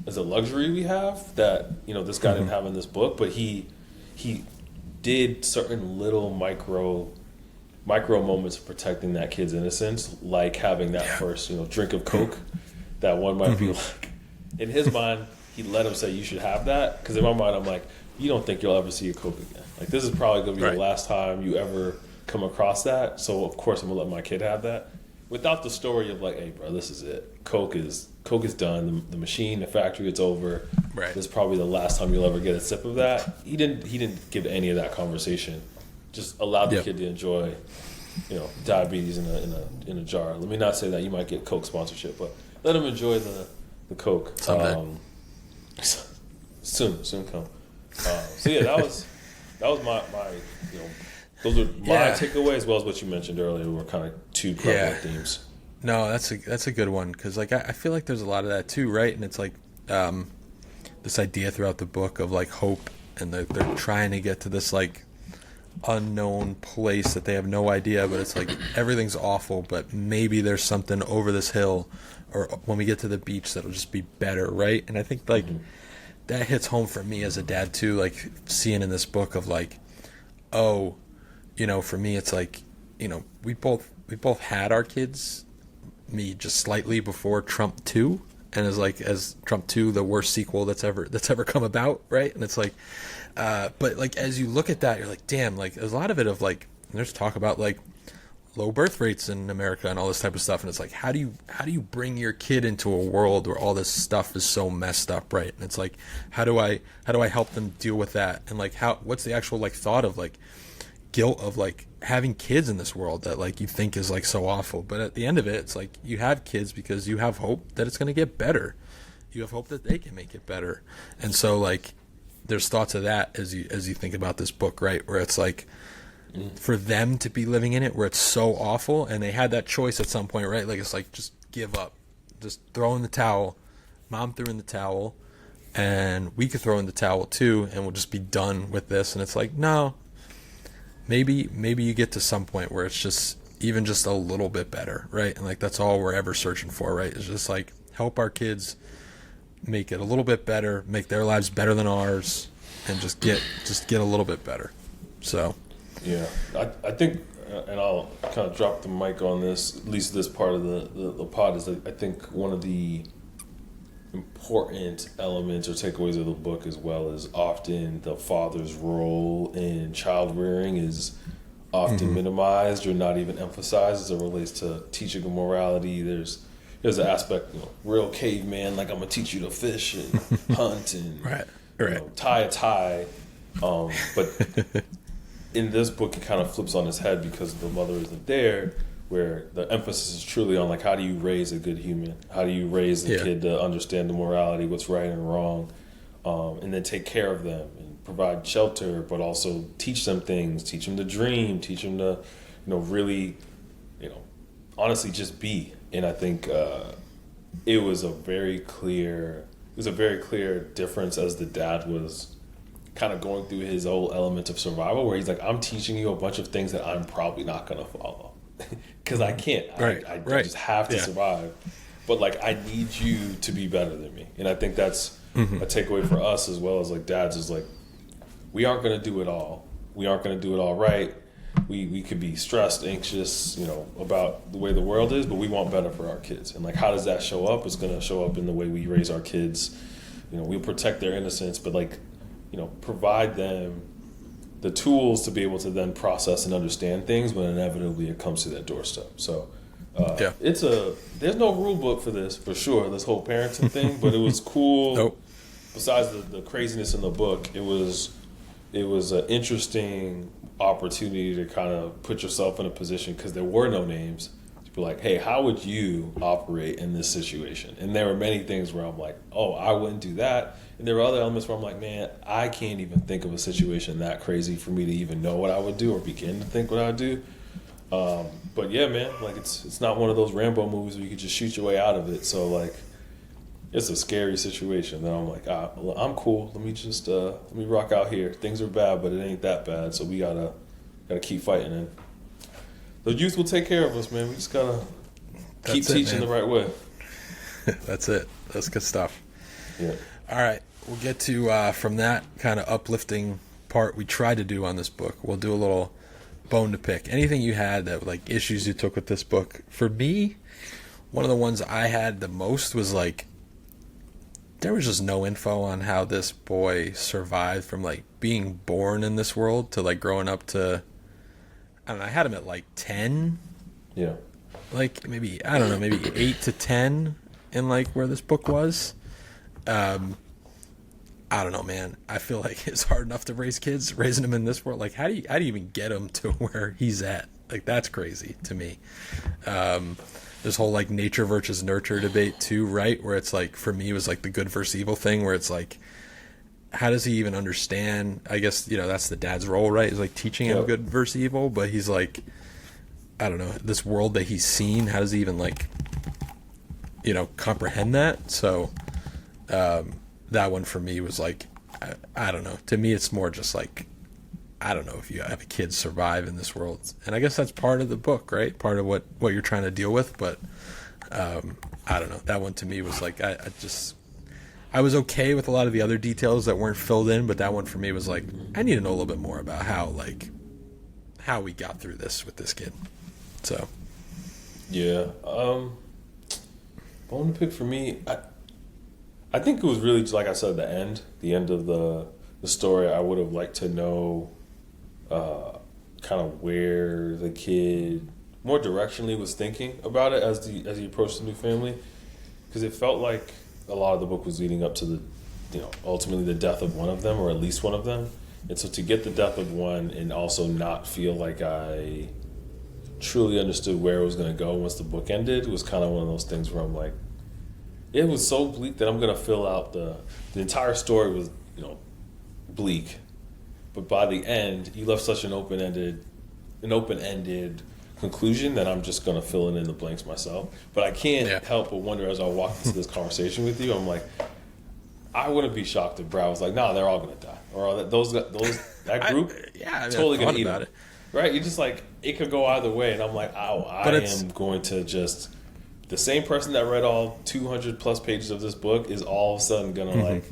luxury we have that this guy didn't have in this book, but he did certain little micro moments of protecting that kid's innocence, like having that first drink of Coke. That one might be like, in his mind, he let him say you should have that, because in my mind I'm like, you don't think you'll ever see a Coke again. Like, this is probably going to be the last time you ever come across that, so of course I'm going to let my kid have that. Without the story of like, hey bro, this is it. Coke is done. The machine, the factory, it's over. Right. This is probably the last time you'll ever get a sip of that. He didn't give any of that conversation. Just allowed the kid to enjoy, diabetes in a jar. Let me not say that. You might get Coke sponsorship, but let him enjoy the Coke. Soon come. So yeah, that was my those are my takeaway, as well as what you mentioned earlier. Were kind of two prevalent themes. No, that's a good one, because like I feel like there's a lot of that too, right? And it's like this idea throughout the book of like hope, and they're trying to get to this like unknown place that they have no idea, but it's like everything's awful, but maybe there's something over this hill, or when we get to the beach that'll just be better, right? And I think like that hits home for me as a dad too, like seeing in this book of like, for me it's like, we both had our kids, me just slightly before Trump 2, and as Trump 2 the worst sequel that's ever come about, right? And it's like but like as you look at that, you're like, damn, like there's a lot of it of like, there's talk about like low birth rates in America and all this type of stuff, and it's like, how do you bring your kid into a world where all this stuff is so messed up, right? And it's like, how do I help them deal with that? And like, what's the actual like thought of like guilt of like having kids in this world that like you think is like so awful, but at the end of it, it's like you have kids because you have hope that it's going to get better. You have hope that they can make it better. And so like there's thoughts of that as you think about this book, right? Where it's like for them to be living in it where it's so awful, and they had that choice at some point, right? Like it's like, just give up, just throw in the towel. Mom threw in the towel, and we could throw in the towel too, and we'll just be done with this. And it's like, no, maybe you get to some point where it's just even just a little bit better, right? And like that's all we're ever searching for, right? It's just like help our kids make it a little bit better, make their lives better than ours, and just get a little bit better. So yeah, I think, and I'll kind of drop the mic on this, at least this part of the pod, is that I think one of the important elements or takeaways of the book, as well as often the father's role in child rearing, is often minimized or not even emphasized as it relates to teaching of morality. There's an aspect, real caveman, like I'm gonna teach you to fish and hunt and tie a tie, but in this book it kind of flips on its head because the mother isn't there, where the emphasis is truly on like, how do you raise a good human? How do you raise the kid to understand the morality, what's right and wrong, and then take care of them and provide shelter, but also teach them things, teach them to dream, teach them to, really, honestly just be. And I think it was a very clear difference as the dad was kind of going through his whole element of survival, where he's like, I'm teaching you a bunch of things that I'm probably not going to follow because I can't. I just have to survive. But like, I need you to be better than me. And I think that's a takeaway for us as well as like dads, is like, we aren't going to do it all. We aren't going to do it all right. We could be stressed, anxious, about the way the world is, but we want better for our kids. And like, how does that show up? It's going to show up in the way we raise our kids. We'll protect their innocence, but like, provide them the tools to be able to then process and understand things when inevitably it comes to their doorstep. So there's no rule book for this, for sure, this whole parenting thing, but it was cool. Besides the craziness in the book, it was it was an interesting opportunity to kind of put yourself in a position, because there were no names, to be like, hey, how would you operate in this situation? And there were many things where I'm like, oh, I wouldn't do that. And there were other elements where I'm like, man, I can't even think of a situation that crazy for me to even know what I would do or begin to think what I would do. But yeah, man, like it's not one of those Rambo movies where you could just shoot your way out of it. So like, it's a scary situation. Then I'm like, well, I'm cool. Let me just let me rock out here. Things are bad, but it ain't that bad. So we gotta keep fighting. And the youth will take care of us, man. We just gotta keep teaching the right way. That's it. That's good stuff. Yeah. All right, we'll get to from that kind of uplifting part we tried to do on this book. We'll do a little bone to pick. Anything you had that like issues you took with this book? For me, one of the ones I had the most was like, there was just no info on how this boy survived from like being born in this world to like growing up to, I don't know, I had him at like 10. Yeah. Like maybe, I don't know, maybe 8 to 10 in like where this book was. I don't know, man. I feel like it's hard enough to raise kids, raising them in this world. Like, how do you even get them to where he's at? Like, that's crazy to me. This whole like nature versus nurture debate too, right? Where it's like, for me, it was like the good versus evil thing, where it's like, how does he even understand? I guess, that's the dad's role, right? Is like teaching him good versus evil, but he's like, I don't know, this world that he's seen, how does he even like, comprehend that? So, that one for me was like, I don't know. To me, it's more just like, I don't know if you have a kid survive in this world. And I guess that's part of the book, right? Part of what you're trying to deal with. But I don't know. That one to me was like, I was okay with a lot of the other details that weren't filled in. But that one for me was like, I need to know a little bit more about how we got through this with this kid. So. Yeah. Bone to pick for me, I think it was really just, like I said, the end of the story. I would have liked to know kind of where the kid more directionally was thinking about it as he approached the new family, because it felt like a lot of the book was leading up to the ultimately the death of one of them, or at least one of them. And so to get the death of one and also not feel like I truly understood where it was going to go once the book ended was kind of one of those things where I'm like, it was so bleak that I'm going to fill out the entire story was, bleak. But by the end, you left such an open-ended conclusion that I'm just going to fill in the blanks myself. But I can't help but wonder as I walk into this conversation with you, I'm like, I wouldn't be shocked if Brad was like, no, they're all going to die. Or that group, totally going to eat them. Right? You're just like, it could go either way. And I'm like, I am going to just... The same person that read all 200 plus pages of this book is all of a sudden going to like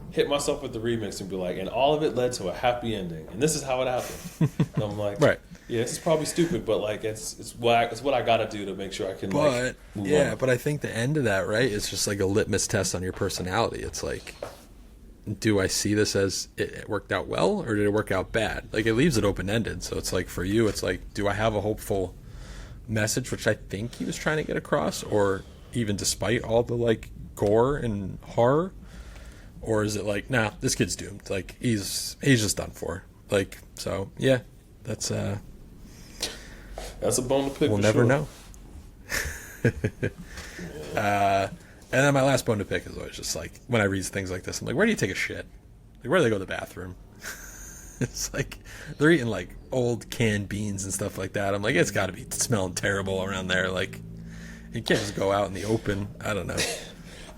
hit myself with the remix and be like, and all of it led to a happy ending. And this is how it happened. And I'm like, right. Yeah, this is probably stupid, but like it's what I got to do to make sure I can move on. But I think the end of that, right, is just like a litmus test on your personality. It's like, do I see this as it worked out well or did it work out bad? Like, it leaves it open-ended. So it's like, for you, it's like, do I have a hopeful message, which I think he was trying to get across, or even despite all the like gore and horror, or is it like, nah, this kid's doomed, like he's just done for, like, so yeah, that's a bone to pick. We'll never know. And then my last bone to pick is always just like, when I read things like this, I'm like, where do you take a shit? Like, where do they go to the bathroom? It's like they're eating like old canned beans and stuff like that. I'm like, it's got to be smelling terrible around there. Like, you can't just go out in the open. I don't know.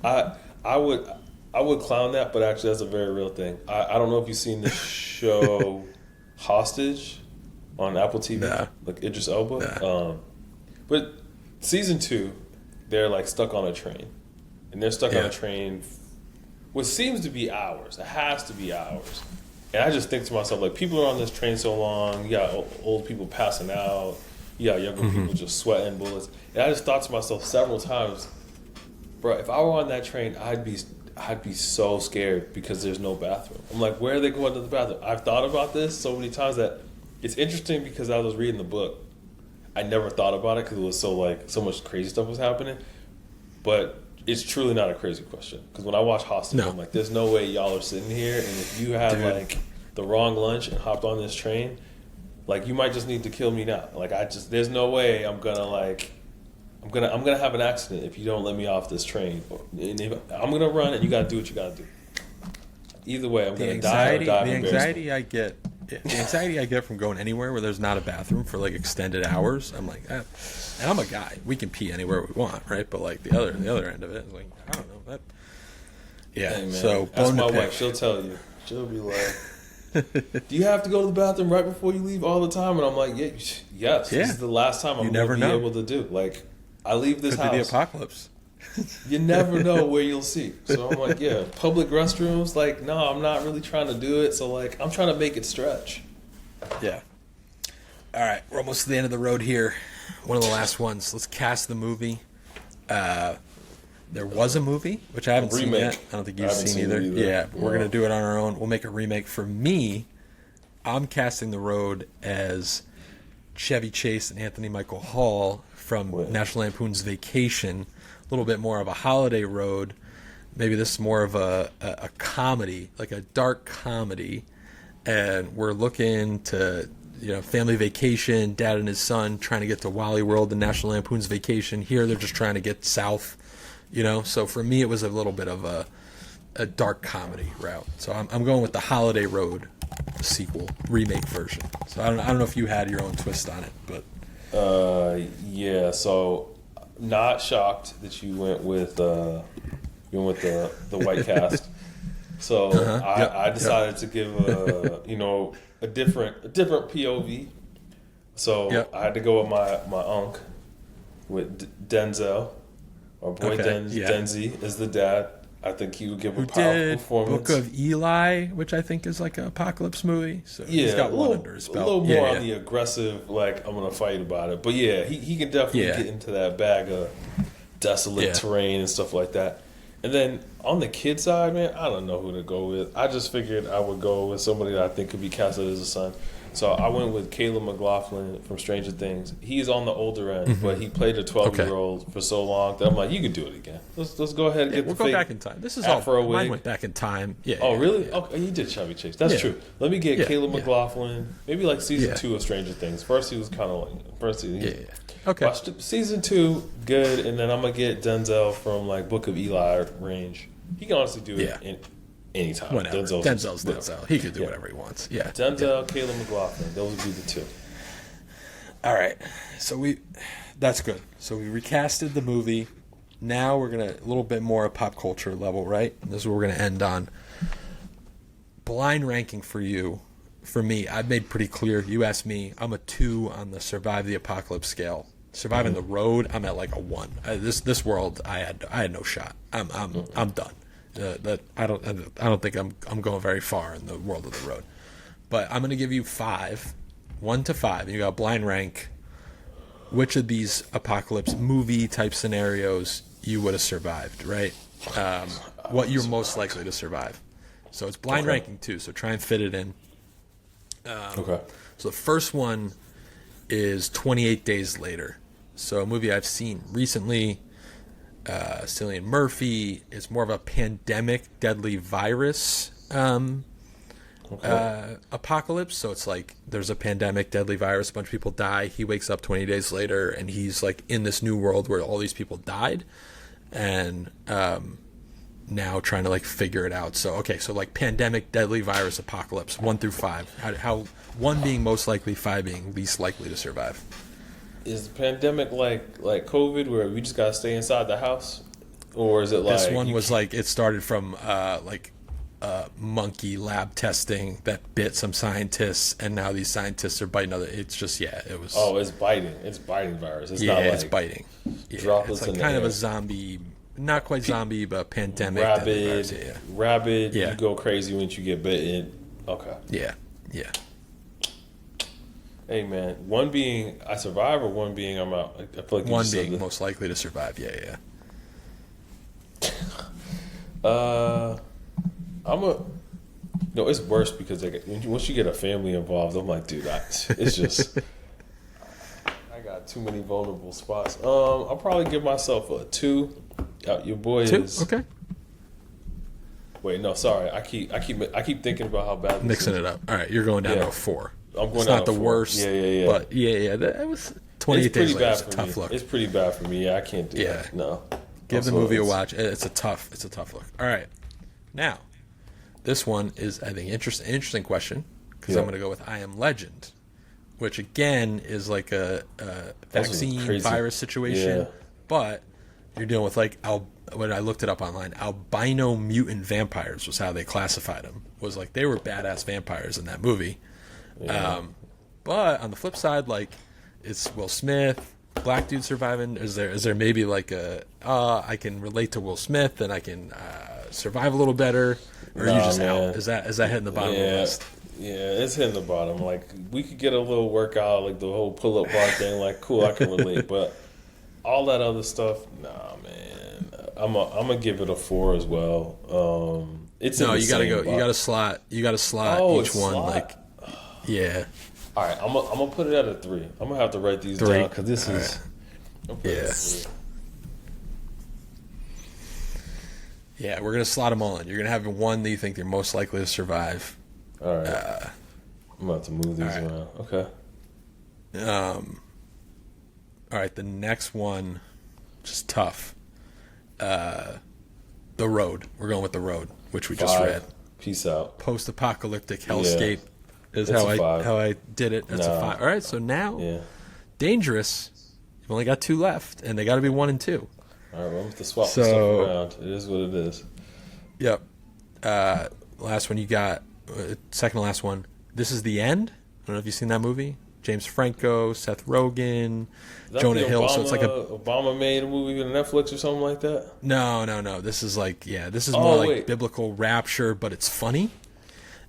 I would clown that, but actually that's a very real thing. I don't know if you've seen the show Hostage on Apple TV, like Idris Elba. Nah. But season 2, they're like stuck on a train, and they're stuck on a train, what seems to be hours. It has to be hours. And I just think to myself, like, people are on this train so long. You got old people passing out. You got younger people just sweating bullets. And I just thought to myself several times, bro, if I were on that train, I'd be so scared because there's no bathroom. I'm like, where are they going to the bathroom? I've thought about this so many times that it's interesting, because I was reading the book, I never thought about it because it was so much crazy stuff was happening. But it's truly not a crazy question, because when I watch Hostage, I'm like, there's no way y'all are sitting here, and if you have like the wrong lunch and hopped on this train, like you might just need to kill me now. Like there's no way I'm gonna have an accident if you don't let me off this train. And I'm gonna run, and you gotta do what you gotta do. Either way, I'm gonna die or die. The anxiety I get. The anxiety I get from going anywhere where there's not a bathroom for like extended hours, I'm like, and I'm a guy. We can pee anywhere we want, right? But like the other end of it is like, I don't know that. Yeah. Hey, man, so ask my wife. She'll tell you. She'll be like, "Do you have to go to the bathroom right before you leave all the time?" And I'm like, "Yes. Yeah. This is the last time I'm going to be able to do. Like, I leave this Could house. be the apocalypse. You never know where you'll see. So I'm like, yeah, public restrooms. Like, no, I'm not really trying to do it. So like, I'm trying to make it stretch. Yeah. All right, we're almost to the end of the road here. One of the last ones. Let's cast the movie. There was a movie, which I haven't seen yet. I don't think you've seen either. Yeah, but we're going to do it on our own. We'll make a remake. For me, I'm casting the road as Chevy Chase and Anthony Michael Hall from National Lampoon's Vacation. A little bit more of a holiday road. Maybe this is more of a comedy, like a dark comedy. And we're looking to, family vacation, dad and his son trying to get to Wally World and National Lampoon's Vacation. Here they're just trying to get south. So for me it was a little bit of a dark comedy route. So I'm going with the Holiday Road sequel remake version. So I don't know if you had your own twist on it, but yeah. So not shocked that you went with the white cast. So I decided to give a different POV. So I had to go with my unc with Denzel. Our boy Denzi is the dad. I think he would give a powerful performance. Book of Eli, which I think is like an apocalypse movie. So he's got one under his belt. A little more on the aggressive, like I'm gonna fight about it. But yeah, he can definitely get into that bag of desolate terrain and stuff like that. And then on the kid side, man, I don't know who to go with. I just figured I would go with somebody that I think could be casted as a son. So I went with Caleb McLaughlin from Stranger Things. He's on the older end, but he played a 12-year-old for so long that I'm like, you can do it again. Let's go ahead and get the we'll go back in time. This is all mine went back in time. Yeah. Oh, really? Yeah. Okay, he did Chevy Chase. That's true. Let me get Caleb McLaughlin. Maybe like season 2 of Stranger Things. First he was kind of like first season. Okay. Watched season 2, good, and then I'm gonna get Denzel from like Book of Eli range. He can honestly do it anytime. Whatever. Denzel's Denzel. He could do whatever he wants. Yeah. Denzel, Caleb McLaughlin. Those would be the two. All right. So that's good. So we recasted the movie. Now we're gonna a little bit more of pop culture level, right? And this is what we're gonna end on. Blind ranking for you. For me, I've made pretty clear. You asked me, I'm a 2 on the survive the apocalypse scale. Surviving the road, I'm at like a 1. This world, I had no shot. I'm done. I don't think I'm going very far in the world of the road. But I'm going to give you 5, 1 to 5. You got blind rank. Which of these apocalypse movie type scenarios you would have survived, right? What you're most likely to survive. So it's blind ranking too. So try and fit it in. So the first one is 28 Days Later. So a movie I've seen recently. Cillian Murphy. It's more of a pandemic, deadly virus apocalypse. So it's like there's a pandemic, deadly virus, a bunch of people die. He wakes up 20 days later, and he's like in this new world where all these people died, and now trying to like figure it out. So so like pandemic, deadly virus, apocalypse, 1 through 5. How 1 being most likely, 5 being least likely to survive. Is the pandemic like COVID, where we just gotta stay inside the house, or is it like this one was like it started from monkey lab testing that bit some scientists, and now these scientists are biting other. It's just it was. Oh, it's biting. It's biting virus. It's not like it's biting. Droplets it's like in kind the of air. a zombie, not quite zombie, but pandemic. Rabid. You go crazy when you get bitten. Okay. Yeah. Hey man, 1 being I survive, or 1 being I'm out. I feel like 1 being most likely to survive. Yeah. No, it's worse because once you get a family involved, I'm like, dude, it's just I got too many vulnerable spots. I'll probably give myself a 2. Your boy 2? is okay. Wait, no, sorry. I keep thinking about how bad this Mixing is. it up. All right, you're going down Yeah. to a 4. I'm going It's down not to the 4. worst. Yeah. But that was 28 It's days pretty later. bad It's a for tough me. look. It's pretty bad for me. Yeah, I can't do Yeah. that. No. Give the Also, movie a it's- watch. It's a tough look. All right, now this one is, I think, interesting question, because Yeah. I'm going to go with I Am Legend, which again is like a vaccine crazy. virus situation, Yeah. but you're dealing with like when I looked it up online, albino mutant vampires was how they classified them. Was like they were badass vampires in that movie. Yeah. But on the flip side, like it's Will Smith, black dude surviving. Is there maybe like I can relate to Will Smith and I can survive a little better, or are you Nah, just man. out? Is that hitting the bottom of the list? Yeah, it's hitting the bottom. Like, we could get a little workout, like the whole pull-up bar thing. Like, cool, I can relate. But all that other stuff, nah, man. I'm gonna give it a 4 as well. It's No, in the you gotta same go. box. You gotta slot Oh, each it's one. slot. Like, yeah, All right, I'm gonna put it at a 3. I'm gonna have to write these 3. down because this All is. right. I'm putting it at Yeah. 3. yeah. We're gonna slot them all in. You're gonna have one that you think they're most likely to survive. All right. I'm about to move these all right. around. Okay. All right, the next one, just tough. The Road. We're going with The Road, which we just 5. read. Peace out. Post-apocalyptic hellscape is It's how a 5. I did it. That's a Nah. 5. All right, so now Yeah. Dangerous. You've only got 2 left, and they got to be 1 and 2. All right, well, I'm going to swap So- the stuff around. It is what it is. Yep. Last one you got. Second to last one. This Is the End. I don't know if you've seen that movie. James Franco, Seth Rogen, Is that Jonah the Hill. Obama, So it's like a Obama made a movie on Netflix or something like that. no. This is like this is Oh, more like wait. biblical rapture, but it's funny.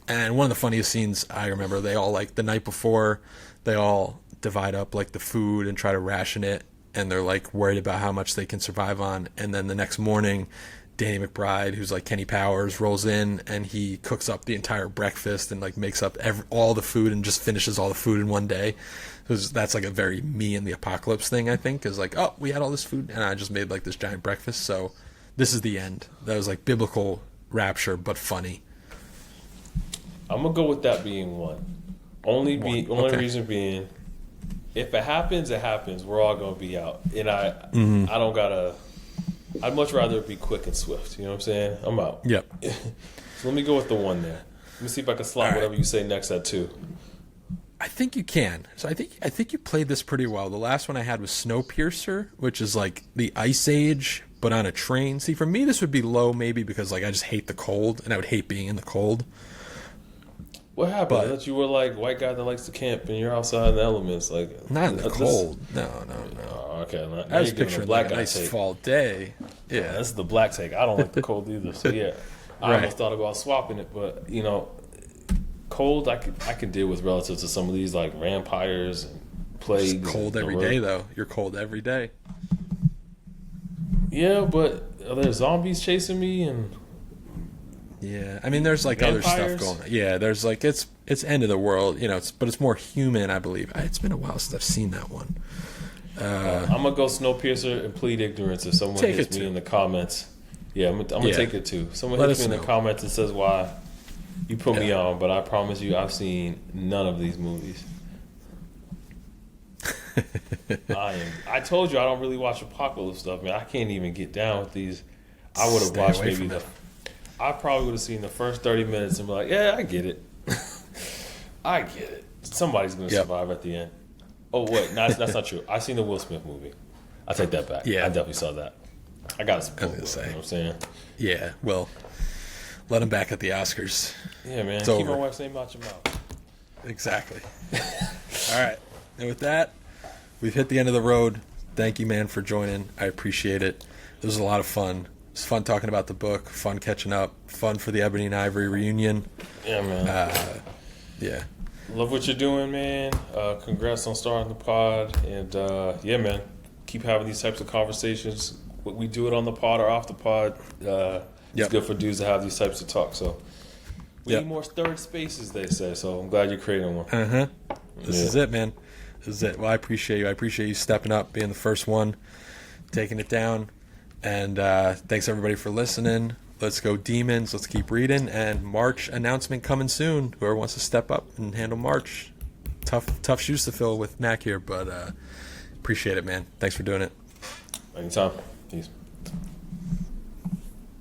And one of the funniest scenes I remember, they all like the night before, they all divide up like the food and try to ration it, and they're like worried about how much they can survive on. And then the next morning, Danny McBride, who's like Kenny Powers, rolls in and he cooks up the entire breakfast and like makes up all the food and just finishes all the food in one day. Because that's like a very me and the apocalypse thing, I think, is like, oh, we had all this food and I just made like this giant breakfast. So This Is the End. That was like biblical rapture, but funny. I'm gonna go with that being 1. Only Okay. reason being, if it happens, it happens. We're all gonna be out, and I don't gotta. I'd much rather it be quick and swift. You know what I'm saying? I'm out. Yep. So let me go with the 1 there. Let me see if I can slot All right. whatever you say next at 2. I think you can. So I think you played this pretty well. The last one I had was Snowpiercer, which is like the Ice Age, but on a train. See, for me, this would be low maybe because like I just hate the cold, and I would hate being in the cold. What happened? But- I thought you were like white guy that likes to camp, and you're outside in the elements. Like Not in the this- cold. No. Oh, okay. Now I was you're giving a picturing black like a guy nice take. fall day. Yeah, Yeah. this is the black take. I don't like the cold either. So yeah, I Right. almost thought about swapping it, but cold I can deal with relative to some of these like vampires and plagues. It's cold and every the day, road. though. You're cold every day. Yeah, but are there zombies chasing me? And Yeah, I mean, there's like other Vampires? stuff going on. Yeah, there's like it's end of the world, but it's more human, I believe. It's been a while since I've seen that one. I'm gonna go Snowpiercer and plead ignorance if someone Take hits it me too. in the comments. Yeah, I'm gonna Yeah. take it too. Someone Let hits me us in the know. comments and says why you put me Yeah. on, but I promise you, I've seen none of these movies. I told you I don't really watch apocalypse stuff, man. I can't even get down with these. I would have Stay watched away maybe from it. I probably would have seen the first 30 minutes and be like, yeah, I get it. I get it. Somebody's gonna Yep. survive at the end. Oh wait, no, that's not true. I seen the Will Smith movie. I take that back. Yeah. I definitely saw that. I got to support. I was Will, gonna you know what I'm saying? Yeah, well, let him back at the Oscars. Yeah, man. It's Keep over. my wife's name out your mouth. Exactly. All right, and with that, we've hit the end of the road. Thank you, man, for joining. I appreciate it. It was a lot of fun. It was fun talking about the book, fun catching up, fun for the Ebony and Ivory reunion. Yeah, man. Yeah. Love what you're doing, man. Congrats on starting the pod. And yeah, man, keep having these types of conversations. We do it on the pod or off the pod. It's Yep. good for dudes to have these types of talk. So we Yep. need more third spaces, they say. So I'm glad you're creating one. This is it, man. This is it. Well, I appreciate you. I appreciate you stepping up, being the first one, taking it down. And thanks, everybody, for listening. Let's go Demons. Let's keep reading. And March announcement coming soon. Whoever wants to step up and handle March. Tough shoes to fill with Mac here, but appreciate it, man. Thanks for doing it. Anytime. Peace.